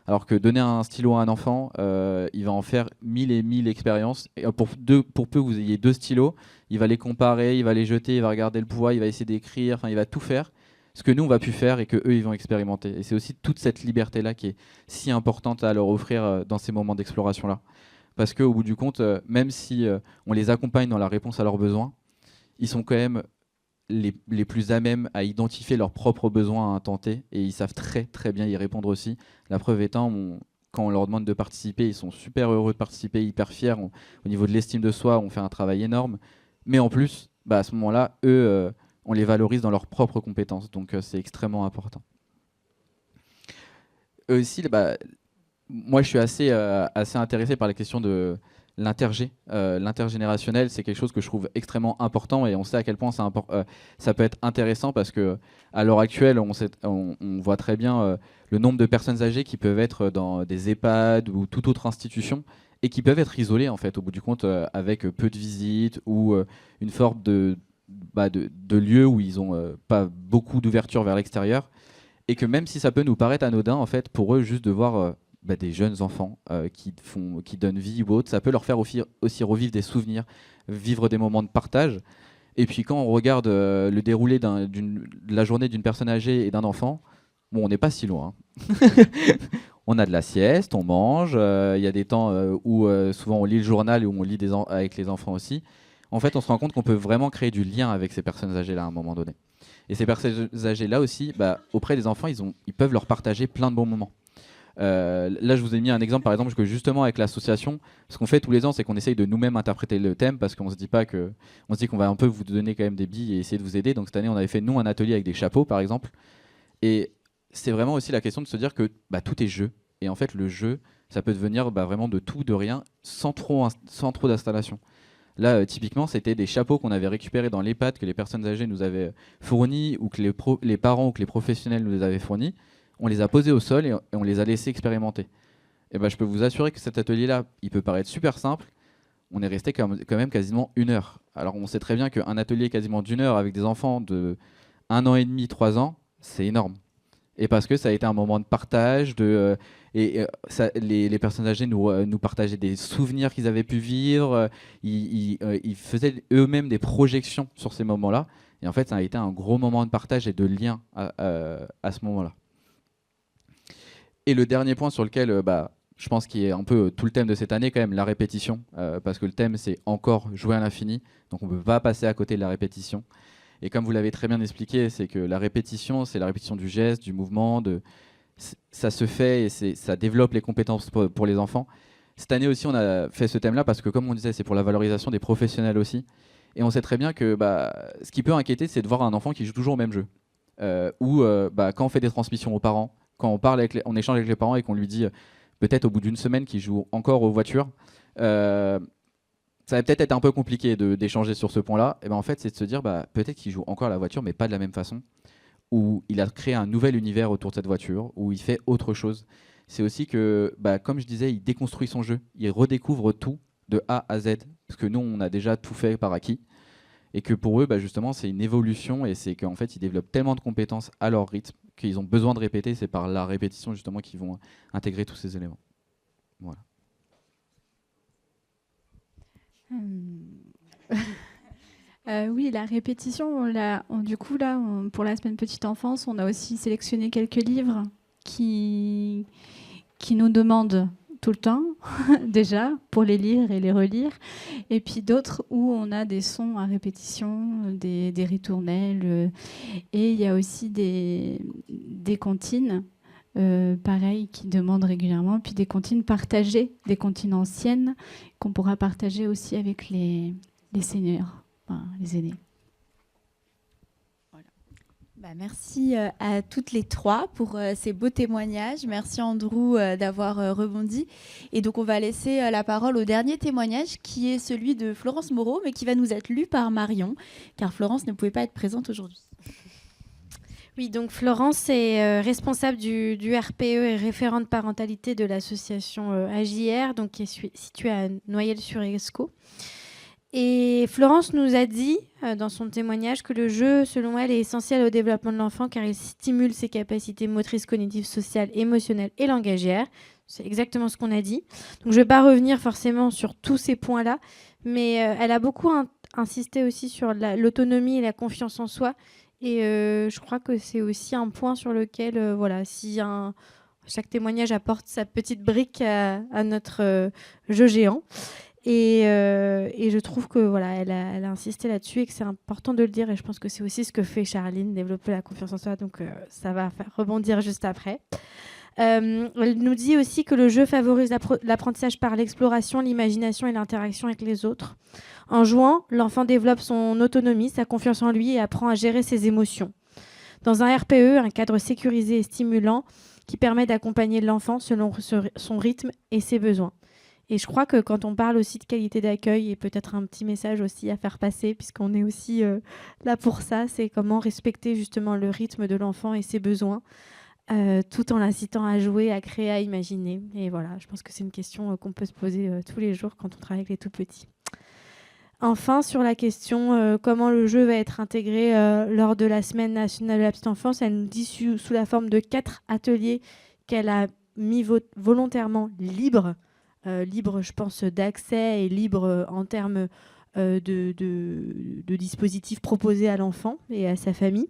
Alors que donner un stylo à un enfant, il va en faire 1000 et 1000 expériences. Et pour peu que vous ayez 2 stylos, il va les comparer, il va les jeter, il va regarder le poids, il va essayer d'écrire, il va tout faire. Ce que nous, on va pu faire et qu'eux, ils vont expérimenter. Et c'est aussi toute cette liberté-là qui est si importante à leur offrir dans ces moments d'exploration-là. Parce qu'au bout du compte, même si on les accompagne dans la réponse à leurs besoins, ils sont quand même les plus à même à identifier leurs propres besoins à un temps T, et ils savent très très bien y répondre aussi. La preuve étant, quand on leur demande de participer, ils sont super heureux de participer, hyper fiers. Au niveau de l'estime de soi, on fait un travail énorme. Mais en plus, à ce moment-là, eux... on les valorise dans leurs propres compétences, donc c'est extrêmement important. Aussi, moi je suis assez intéressé par la question de l'intergénérationnel. C'est quelque chose que je trouve extrêmement important, et on sait à quel point ça peut être intéressant, parce que à l'heure actuelle, on voit très bien le nombre de personnes âgées qui peuvent être dans des EHPAD ou toute autre institution, et qui peuvent être isolées en fait, au bout du compte, avec peu de visites ou une forme de lieux où ils n'ont pas beaucoup d'ouverture vers l'extérieur, et que même si ça peut nous paraître anodin, en fait, pour eux, juste de voir des jeunes enfants qui donnent vie ou autre, ça peut leur faire aussi revivre des souvenirs, vivre des moments de partage. Et puis quand on regarde le déroulé de la journée d'une personne âgée et d'un enfant, Bon, on n'est pas si loin. On a de la sieste, on mange. Il y a des temps où souvent on lit le journal et où on lit avec les enfants aussi. En fait, on se rend compte qu'on peut vraiment créer du lien avec ces personnes âgées-là à un moment donné. Et ces personnes âgées-là aussi, auprès des enfants, ils peuvent leur partager plein de bons moments. Là, je vous ai mis un exemple, par exemple, que justement avec l'association, ce qu'on fait tous les ans, c'est qu'on essaye de nous-mêmes interpréter le thème, parce qu'on se dit pas que, on se dit qu'on va un peu vous donner quand même des billes et essayer de vous aider. Donc cette année, on avait fait nous un atelier avec des chapeaux, par exemple. Et c'est vraiment aussi la question de se dire que tout est jeu. Et en fait, le jeu, ça peut devenir vraiment de tout, de rien, sans trop d'installation. Là, typiquement, c'était des chapeaux qu'on avait récupérés dans l'EHPAD que les personnes âgées nous avaient fournis, ou que les parents ou que les professionnels nous les avaient fournis. On les a posés au sol et on les a laissés expérimenter. Et je peux vous assurer que cet atelier-là, il peut paraître super simple. On est resté quand même quasiment 1 heure. Alors on sait très bien qu'un atelier quasiment d'1 heure avec des enfants de 1 an et demi, 3 ans, c'est énorme. Et parce que ça a été un moment de partage, les personnes âgées nous partageaient des souvenirs qu'ils avaient pu vivre, ils faisaient eux-mêmes des projections sur ces moments-là. Et en fait, ça a été un gros moment de partage et de lien à ce moment-là. Et le dernier point sur lequel je pense qu'il est un peu tout le thème de cette année, quand même, la répétition, parce que le thème, c'est encore jouer à l'infini, donc on ne peut pas passer à côté de la répétition. Et comme vous l'avez très bien expliqué, c'est que la répétition, c'est la répétition du geste, du mouvement, ça se fait et ça développe les compétences pour les enfants. Cette année aussi, on a fait ce thème-là parce que, comme on disait, c'est pour la valorisation des professionnels aussi. Et on sait très bien que ce qui peut inquiéter, c'est de voir un enfant qui joue toujours au même jeu. Quand on fait des transmissions aux parents, quand on échange avec les parents et qu'on lui dit peut-être au bout d'une semaine qu'il joue encore aux voitures, ça va peut-être être un peu compliqué d'échanger sur ce point-là. Et en fait, c'est de se dire peut-être qu'il joue encore à la voiture, mais pas de la même façon, où il a créé un nouvel univers autour de cette voiture, où il fait autre chose. C'est aussi que, comme je disais, il déconstruit son jeu, il redécouvre tout de A à Z, parce que nous, on a déjà tout fait par acquis, et que pour eux, justement, c'est une évolution, et c'est qu'en fait, ils développent tellement de compétences à leur rythme qu'ils ont besoin de répéter. C'est par la répétition, justement, qu'ils vont intégrer tous ces éléments. Voilà. Oui, la répétition, pour la semaine petite enfance, on a aussi sélectionné quelques livres qui nous demandent tout le temps, déjà, pour les lire et les relire. Et puis d'autres où on a des sons à répétition, des ritournelles. Et il y a aussi des comptines, pareil, qui demandent régulièrement. Puis des comptines partagées, des comptines anciennes, qu'on pourra partager aussi avec les seniors, les aînés. Merci à toutes les trois pour ces beaux témoignages. Merci Andrew d'avoir rebondi. Et donc on va laisser la parole au dernier témoignage qui est celui de Florence Moreau, mais qui va nous être lu par Marion, car Florence ne pouvait pas être présente aujourd'hui. Oui, donc Florence est responsable du RPE et référente parentalité de l'association AJR, donc qui est située à Noyelles-sur-Escaut. Et Florence nous a dit dans son témoignage que le jeu, selon elle, est essentiel au développement de l'enfant car il stimule ses capacités motrices, cognitives, sociales, émotionnelles et langagières. C'est exactement ce qu'on a dit. Donc je ne vais pas revenir forcément sur tous ces points-là, mais elle a beaucoup insisté aussi sur l'autonomie et la confiance en soi. Et je crois que c'est aussi un point sur lequel, si chaque témoignage apporte sa petite brique à notre jeu géant. Et je trouve que elle a insisté là-dessus et que c'est important de le dire. Et je pense que c'est aussi ce que fait Charline, développer la confiance en soi. Donc ça va faire rebondir juste après. Elle nous dit aussi que le jeu favorise l'apprentissage par l'exploration, l'imagination et l'interaction avec les autres. En jouant, l'enfant développe son autonomie, sa confiance en lui et apprend à gérer ses émotions. Dans un RPE, un cadre sécurisé et stimulant qui permet d'accompagner l'enfant selon son rythme et ses besoins. Et je crois que quand on parle aussi de qualité d'accueil, et peut-être un petit message aussi à faire passer, puisqu'on est aussi là pour ça, c'est comment respecter justement le rythme de l'enfant et ses besoins, tout en l'incitant à jouer, à créer, à imaginer. Et voilà, je pense que c'est une question qu'on peut se poser tous les jours quand on travaille avec les tout-petits. Enfin, sur la question comment le jeu va être intégré lors de la Semaine nationale de la petite enfance, elle nous dit sous la forme de 4 ateliers qu'elle a mis volontairement libres. Libre, je pense, d'accès et libre en termes de dispositifs proposés à l'enfant et à sa famille.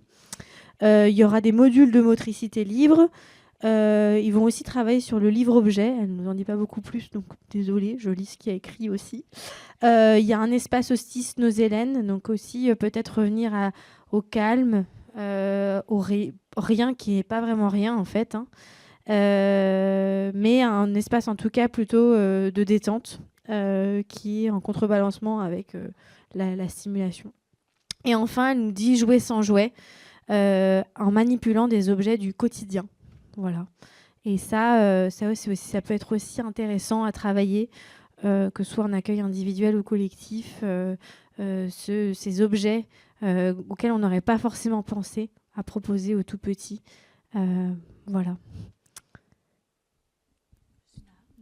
Il y aura des modules de motricité libre. Ils vont aussi travailler sur le livre-objet. Elle ne nous en dit pas beaucoup plus, donc désolée, je lis ce qu'il y a écrit aussi. Il y a un espace hostis Nosélène, donc aussi peut-être revenir au calme, au rien qui n'est pas vraiment rien en fait, hein. Mais un espace en tout cas plutôt de détente qui est en contrebalancement avec la stimulation. Et enfin, elle nous dit jouer sans jouet en manipulant des objets du quotidien. Voilà. Et ça peut être aussi intéressant à travailler, que ce soit en accueil individuel ou collectif, ces objets auxquels on n'aurait pas forcément pensé à proposer aux tout petits. Voilà.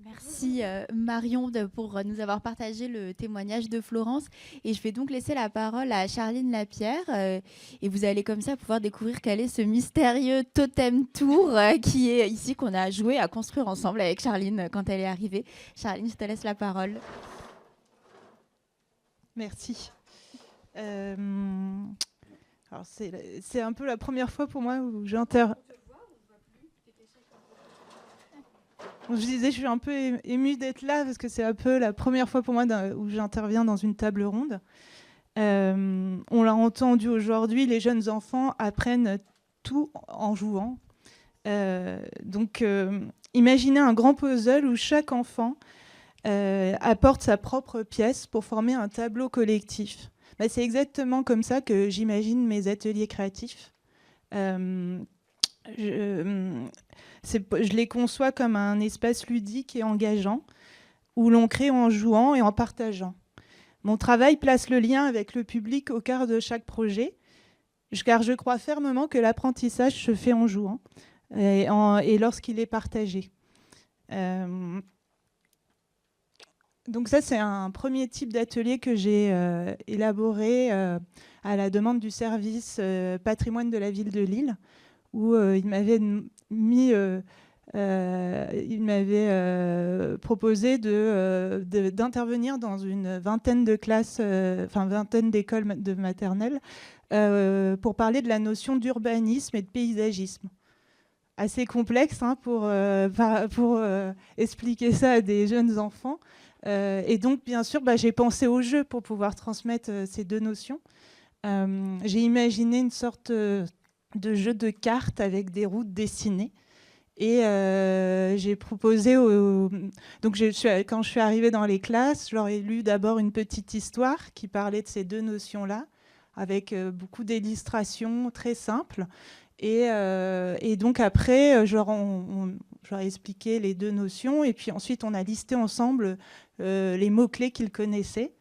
Merci Marion pour nous avoir partagé le témoignage de Florence. Et je vais donc laisser la parole à Charline Lapierre. Et vous allez comme ça pouvoir découvrir quel est ce mystérieux totem tour qui est ici, qu'on a joué à construire ensemble avec Charline quand elle est arrivée. Charline, je te laisse la parole. Merci. Alors c'est un peu la première fois pour moi où j'interviens. Je disais, je suis un peu émue d'être là parce que c'est un peu la première fois pour moi où j'interviens dans une table ronde. On l'a entendu aujourd'hui, les jeunes enfants apprennent tout en jouant. Donc, imaginez un grand puzzle où chaque enfant apporte sa propre pièce pour former un tableau collectif. C'est exactement comme ça que j'imagine mes ateliers créatifs. Je les conçois comme un espace ludique et engageant où l'on crée en jouant et en partageant. Mon travail place le lien avec le public au cœur de chaque projet, car je crois fermement que l'apprentissage se fait en jouant et lorsqu'il est partagé. Donc ça, c'est un premier type d'atelier que j'ai élaboré à la demande du service patrimoine de la ville de Lille, où il m'avait proposé d'intervenir dans une vingtaine de classes, vingtaine d'écoles de maternelle, pour parler de la notion d'urbanisme et de paysagisme. Assez complexe hein, pour expliquer ça à des jeunes enfants. Et donc, bien sûr, j'ai pensé au jeu pour pouvoir transmettre ces deux notions. J'ai imaginé une sorte de jeu de cartes avec des routes dessinées. Et j'ai proposé... Donc, quand je suis arrivée dans les classes, je leur ai lu d'abord une petite histoire qui parlait de ces deux notions-là, avec beaucoup d'illustrations très simples. Et donc après, je leur ai expliqué les deux notions. Et puis ensuite, on a listé ensemble les mots-clés qu'ils connaissaient.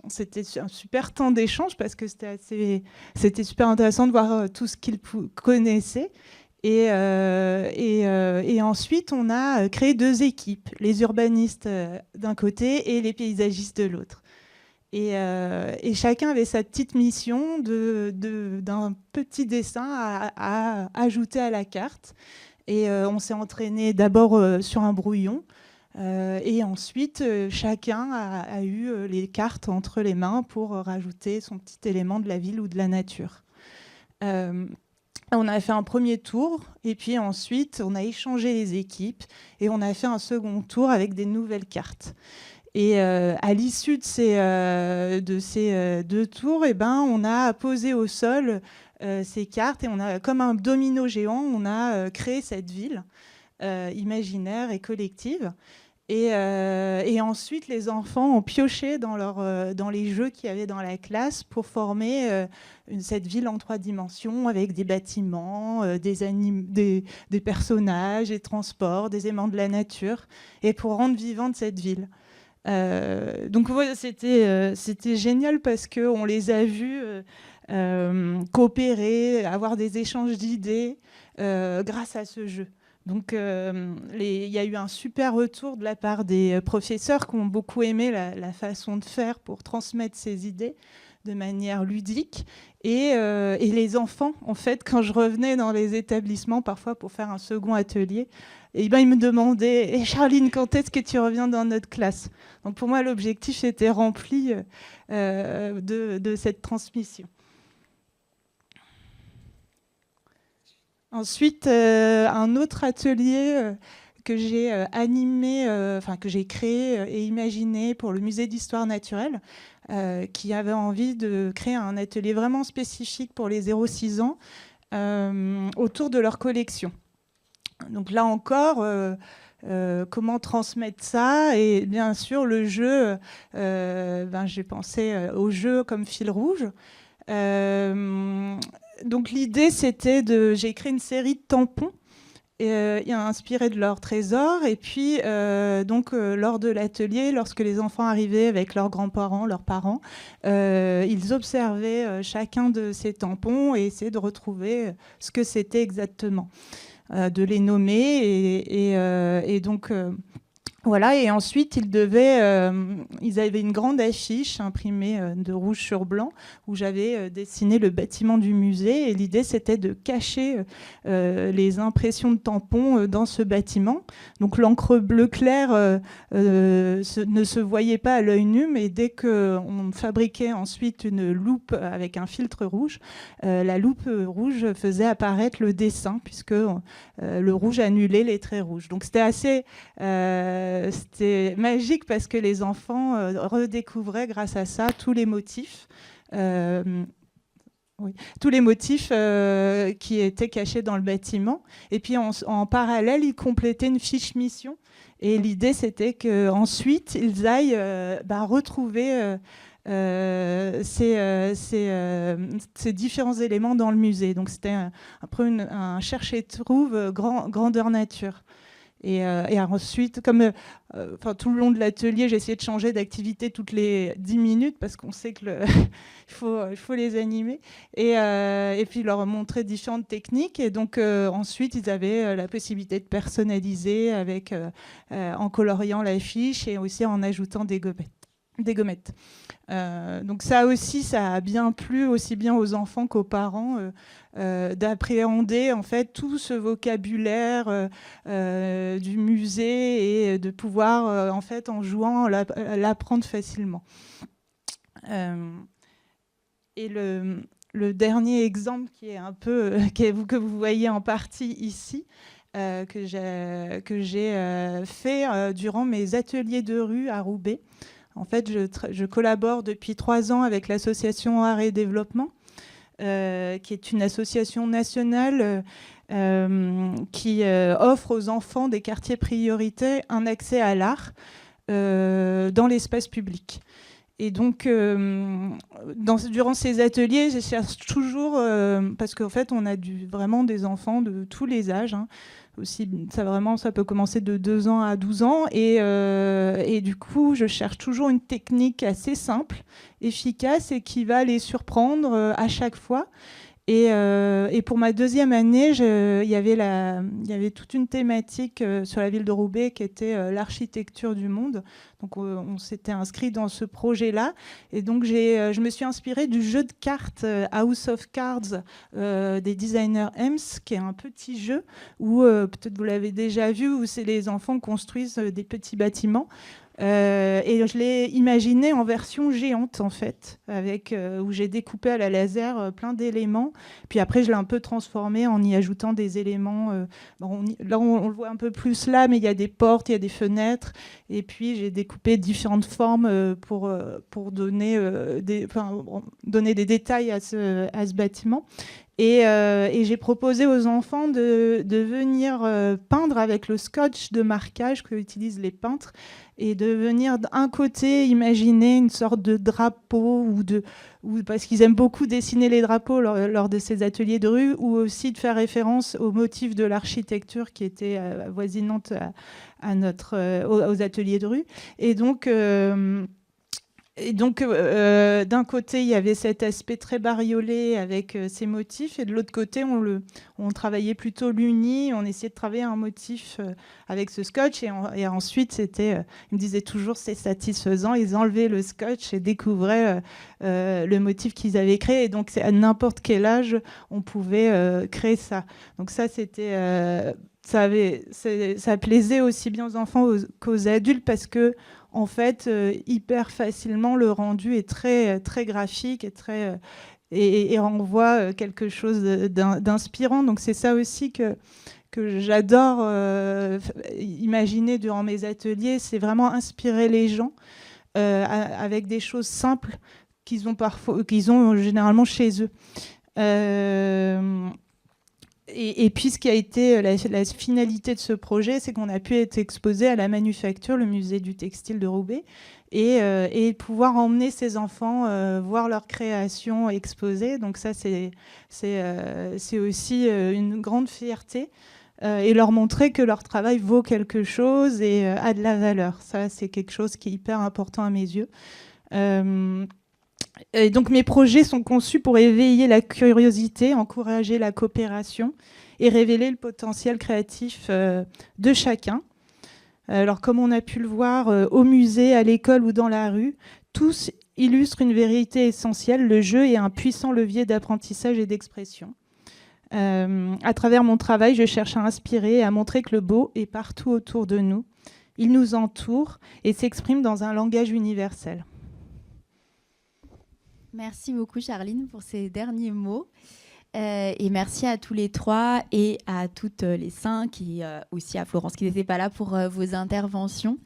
C'était un super temps d'échange parce que c'était super intéressant de voir tout ce qu'ils connaissaient. Et ensuite, on a créé deux équipes, les urbanistes d'un côté et les paysagistes de l'autre. Et chacun avait sa petite mission d'un petit dessin à ajouter à la carte. Et on s'est entraîné d'abord sur un brouillon. Et ensuite, chacun a eu les cartes entre les mains pour rajouter son petit élément de la ville ou de la nature. On a fait un premier tour et puis ensuite, on a échangé les équipes et on a fait un second tour avec des nouvelles cartes. Et à l'issue de ces deux tours, on a posé au sol ces cartes et on a, comme un domino géant, on a créé cette ville imaginaire et collective. Et ensuite, les enfants ont pioché dans les jeux qu'il y avait dans la classe pour former cette ville en 3 dimensions avec des bâtiments, des personnages, des transports, des éléments de la nature, et pour rendre vivante cette ville. Donc voilà, c'était génial parce qu'on les a vus coopérer, avoir des échanges d'idées grâce à ce jeu. Donc il y a eu un super retour de la part des professeurs qui ont beaucoup aimé la façon de faire pour transmettre ces idées de manière ludique. Et les enfants, en fait, quand je revenais dans les établissements, parfois pour faire un second atelier, ils me demandaient « Charline, quand est-ce que tu reviens dans notre classe ?» Donc pour moi, l'objectif était rempli de cette transmission. Ensuite, un autre atelier que j'ai animé, que j'ai créé et imaginé pour le musée d'histoire naturelle, qui avait envie de créer un atelier vraiment spécifique pour les 0-6 ans autour de leur collection. Donc là encore, comment transmettre ça? Et bien sûr, le jeu, j'ai pensé au jeu comme fil rouge. Donc l'idée, c'était j'ai créé une série de tampons inspirés de leur trésor. Et puis, lors de l'atelier, lorsque les enfants arrivaient avec leurs grands-parents, leurs parents, ils observaient chacun de ces tampons et essayaient de retrouver ce que c'était exactement, de les nommer. Et donc... Voilà, et ensuite ils avaient une grande affiche imprimée de rouge sur blanc où j'avais dessiné le bâtiment du musée, et l'idée c'était de cacher les impressions de tampons dans ce bâtiment. Donc l'encre bleu clair ne se voyait pas à l'œil nu, mais dès qu'on fabriquait ensuite une loupe avec un filtre rouge, la loupe rouge faisait apparaître le dessin, puisque le rouge annulait les traits rouges. Donc c'était magique parce que les enfants redécouvraient grâce à ça tous les motifs. Tous les motifs qui étaient cachés dans le bâtiment. Et puis en parallèle, ils complétaient une fiche mission. Et l'idée, c'était qu'ensuite, ils aillent retrouver ces différents éléments dans le musée. Donc c'était un peu un cherche-et-trouve grandeur nature. Et ensuite, comme tout le long de l'atelier, j'ai essayé de changer d'activité toutes les 10 minutes parce qu'on sait que il faut les animer. Et puis leur montrer différentes techniques. Et donc ensuite, ils avaient la possibilité de personnaliser en coloriant l'affiche et aussi en ajoutant des gommettes. Donc ça aussi, ça a bien plu aussi bien aux enfants qu'aux parents d'appréhender en fait tout ce vocabulaire du musée et de pouvoir en fait en jouant l'apprendre facilement. Et le dernier exemple qui est un peu que vous voyez en partie ici, que j'ai fait durant mes ateliers de rue à Roubaix. En fait, je collabore depuis 3 ans avec l'association Art et Développement, qui est une association nationale qui offre aux enfants des quartiers prioritaires un accès à l'art dans l'espace public. Et donc, durant ces ateliers, je cherche toujours, parce qu'en fait, on a vraiment des enfants de tous les âges, aussi, ça peut commencer de 2 ans à 12 ans. Et du coup, je cherche toujours une technique assez simple, efficace et qui va les surprendre à chaque fois. Et pour ma 2e année, il y avait toute une thématique sur la ville de Roubaix qui était l'architecture du monde. Donc on s'était inscrit dans ce projet-là. Et donc je me suis inspirée du jeu de cartes House of Cards des designers Ems, qui est un petit jeu où, peut-être vous l'avez déjà vu, où les enfants construisent des petits bâtiments. Et je l'ai imaginé en version géante en fait, où j'ai découpé à la laser plein d'éléments. Puis après, je l'ai un peu transformé en y ajoutant des éléments. Là, on le voit un peu plus là, mais il y a des portes, il y a des fenêtres. Et puis, j'ai découpé différentes formes pour donner des détails à ce bâtiment. Et j'ai proposé aux enfants de venir peindre avec le scotch de marquage que utilisent les peintres, et de venir d'un côté imaginer une sorte de drapeau, parce qu'ils aiment beaucoup dessiner les drapeaux lors de ces ateliers de rue, ou aussi de faire référence aux motifs de l'architecture qui étaient avoisinantes aux ateliers de rue. Et donc... d'un côté, il y avait cet aspect très bariolé avec ces motifs, et de l'autre côté, on travaillait plutôt l'uni, on essayait de travailler un motif avec ce scotch, et ensuite, ils me disaient toujours c'est satisfaisant, ils enlevaient le scotch et découvraient le motif qu'ils avaient créé, et donc à n'importe quel âge, on pouvait créer ça. Donc ça, ça plaisait aussi bien aux enfants qu'aux adultes, parce que en fait, hyper facilement, le rendu est très, très graphique et et renvoie quelque chose d'inspirant. Donc c'est ça aussi que j'adore imaginer durant mes ateliers, c'est vraiment inspirer les gens avec des choses simples qu'ils ont généralement chez eux. Et puis ce qui a été la finalité de ce projet, c'est qu'on a pu être exposé à la Manufacture, le musée du textile de Roubaix, et pouvoir emmener ces enfants voir leur création exposée. Donc ça, c'est aussi une grande fierté. Et leur montrer que leur travail vaut quelque chose et a de la valeur. Ça, c'est quelque chose qui est hyper important à mes yeux. Et donc mes projets sont conçus pour éveiller la curiosité, encourager la coopération et révéler le potentiel créatif de chacun. Alors comme on a pu le voir au musée, à l'école ou dans la rue, tous illustrent une vérité essentielle. Le jeu est un puissant levier d'apprentissage et d'expression. À travers mon travail, je cherche à inspirer et à montrer que le beau est partout autour de nous. Il nous entoure et s'exprime dans un langage universel. Merci beaucoup Charline pour ces derniers mots. Et merci à tous les 3 et à toutes les 5 et aussi à Florence qui n'était pas là pour vos interventions.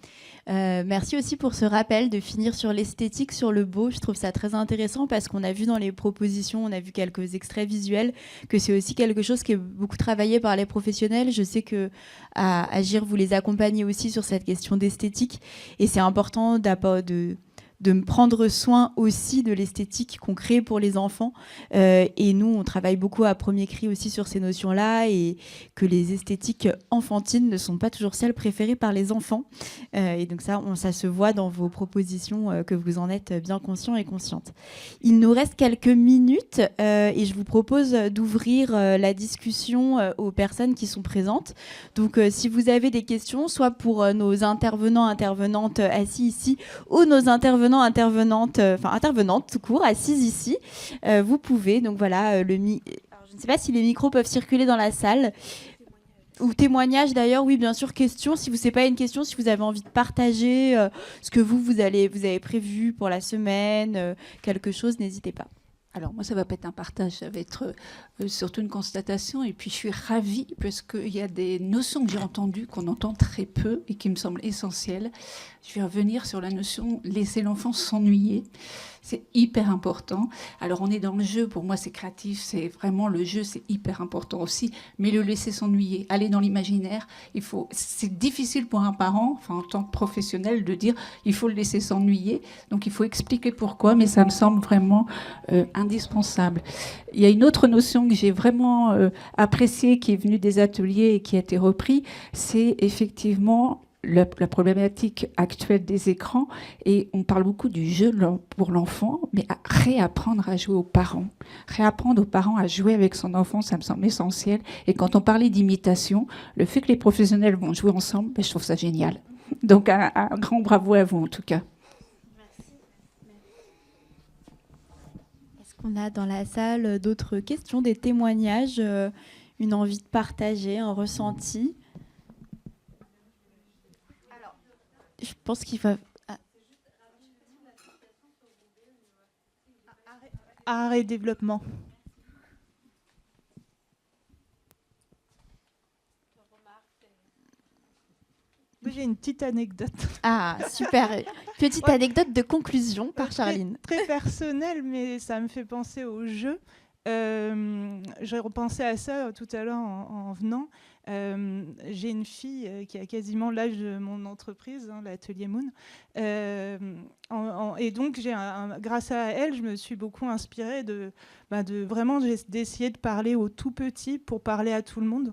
Merci aussi pour ce rappel de finir sur l'esthétique, sur le beau. Je trouve ça très intéressant parce qu'on a vu dans les propositions, on a vu quelques extraits visuels, que c'est aussi quelque chose qui est beaucoup travaillé par les professionnels. Je sais que à Agir, vous les accompagnez aussi sur cette question d'esthétique et c'est important de prendre soin aussi de l'esthétique qu'on crée pour les enfants. Et nous, on travaille beaucoup à Premier Cri aussi sur ces notions-là et que les esthétiques enfantines ne sont pas toujours celles préférées par les enfants. Et donc ça se voit dans vos propositions que vous en êtes bien conscients et conscientes. Il nous reste quelques minutes et je vous propose d'ouvrir la discussion aux personnes qui sont présentes. Donc si vous avez des questions, soit pour nos intervenantes assis ici ou nos intervenantes tout court, assises ici. Vous pouvez, donc voilà, alors, je ne sais pas si les micros peuvent circuler dans la salle. Ou témoignages d'ailleurs, oui bien sûr, questions. Si vous savez pas une question, si vous avez envie de partager ce que vous avez prévu pour la semaine, quelque chose, n'hésitez pas. Alors moi, ça ne va pas être un partage, ça va être surtout une constatation. Et puis je suis ravie parce qu'il y a des notions que j'ai entendues, qu'on entend très peu et qui me semblent essentielles. Je vais revenir sur la notion « laisser l'enfant s'ennuyer ». C'est hyper important. Alors on est dans le jeu, pour moi c'est créatif, c'est vraiment le jeu, c'est hyper important aussi. Mais le laisser s'ennuyer, aller dans l'imaginaire, c'est difficile pour un parent, enfin en tant que professionnel, de dire il faut le laisser s'ennuyer. Donc il faut expliquer pourquoi, mais ça me semble vraiment indispensable. Il y a une autre notion que j'ai vraiment appréciée, qui est venue des ateliers et qui a été reprise, c'est effectivement la problématique actuelle des écrans, et on parle beaucoup du jeu pour l'enfant, mais à réapprendre à jouer aux parents. Réapprendre aux parents à jouer avec son enfant, ça me semble essentiel. Et quand on parlait d'imitation, le fait que les professionnels vont jouer ensemble, je trouve ça génial. Donc un grand bravo à vous en tout cas. Merci. Est-ce qu'on a dans la salle d'autres questions, des témoignages, une envie de partager, un ressenti ? Je pense qu'il va... Art et développement. J'ai une petite anecdote. Ah, super. Petite anecdote de conclusion par Charline. Très personnelle, mais ça me fait penser au jeu. J'ai repensé à ça tout à l'heure en venant. J'ai une fille qui a quasiment l'âge de mon entreprise, l'atelier Moon. Et donc, grâce à elle, je me suis beaucoup inspirée de vraiment d'essayer de parler aux tout petits pour parler à tout le monde.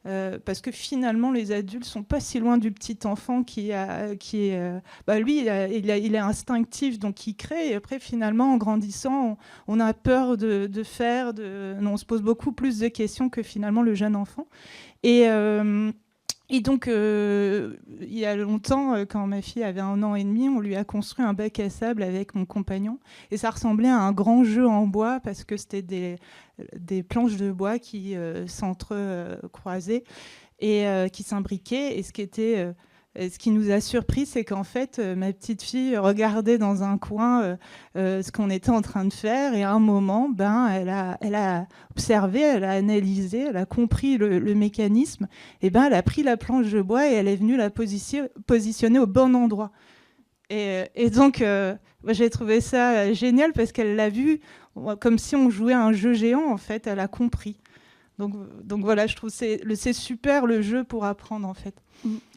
Parce que finalement, les adultes sont pas si loin du petit enfant lui, il est instinctif, donc il crée. Et après, finalement, en grandissant, on a peur de faire. On se pose beaucoup plus de questions que finalement le jeune enfant. Et donc, il y a longtemps, quand ma fille avait 1 an et demi, on lui a construit un bac à sable avec mon compagnon. Et ça ressemblait à un grand jeu en bois parce que c'était des planches de bois qui s'entrecroisaient et qui s'imbriquaient. Et ce qui était Et ce qui nous a surpris, c'est qu'en fait, ma petite fille regardait dans un coin ce qu'on était en train de faire, et à un moment, elle a observé, elle a analysé, elle a compris le mécanisme, et elle a pris la planche de bois et elle est venue la positionner au bon endroit. Et donc, j'ai trouvé ça génial parce qu'elle l'a vu comme si on jouait à un jeu géant, en fait, elle a compris. Donc voilà, je trouve que c'est super le jeu pour apprendre, en fait.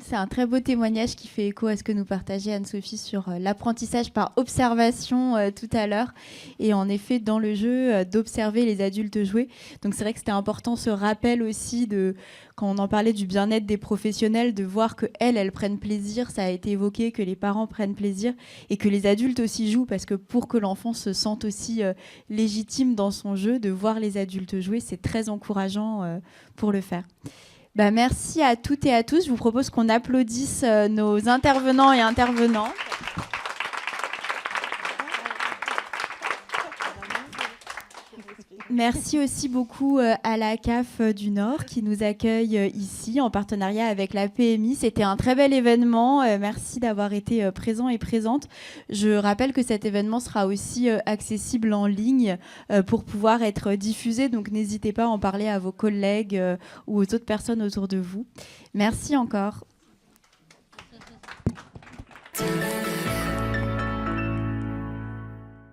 C'est un très beau témoignage qui fait écho à ce que nous partageait Anne-Sophie sur l'apprentissage par observation tout à l'heure. Et en effet, dans le jeu, d'observer les adultes jouer. Donc c'est vrai que c'était important ce rappel aussi quand on en parlait du bien-être des professionnels, de voir qu'elles prennent plaisir. Ça a été évoqué, que les parents prennent plaisir et que les adultes aussi jouent, parce que pour que l'enfant se sente aussi légitime dans son jeu, de voir les adultes jouer, c'est très encourageant pour le faire. Merci à toutes et à tous. Je vous propose qu'on applaudisse nos intervenants et intervenantes. Merci aussi beaucoup à la CAF du Nord qui nous accueille ici en partenariat avec la PMI. C'était un très bel événement. Merci d'avoir été présents et présentes. Je rappelle que cet événement sera aussi accessible en ligne pour pouvoir être diffusé. Donc n'hésitez pas à en parler à vos collègues ou aux autres personnes autour de vous. Merci encore.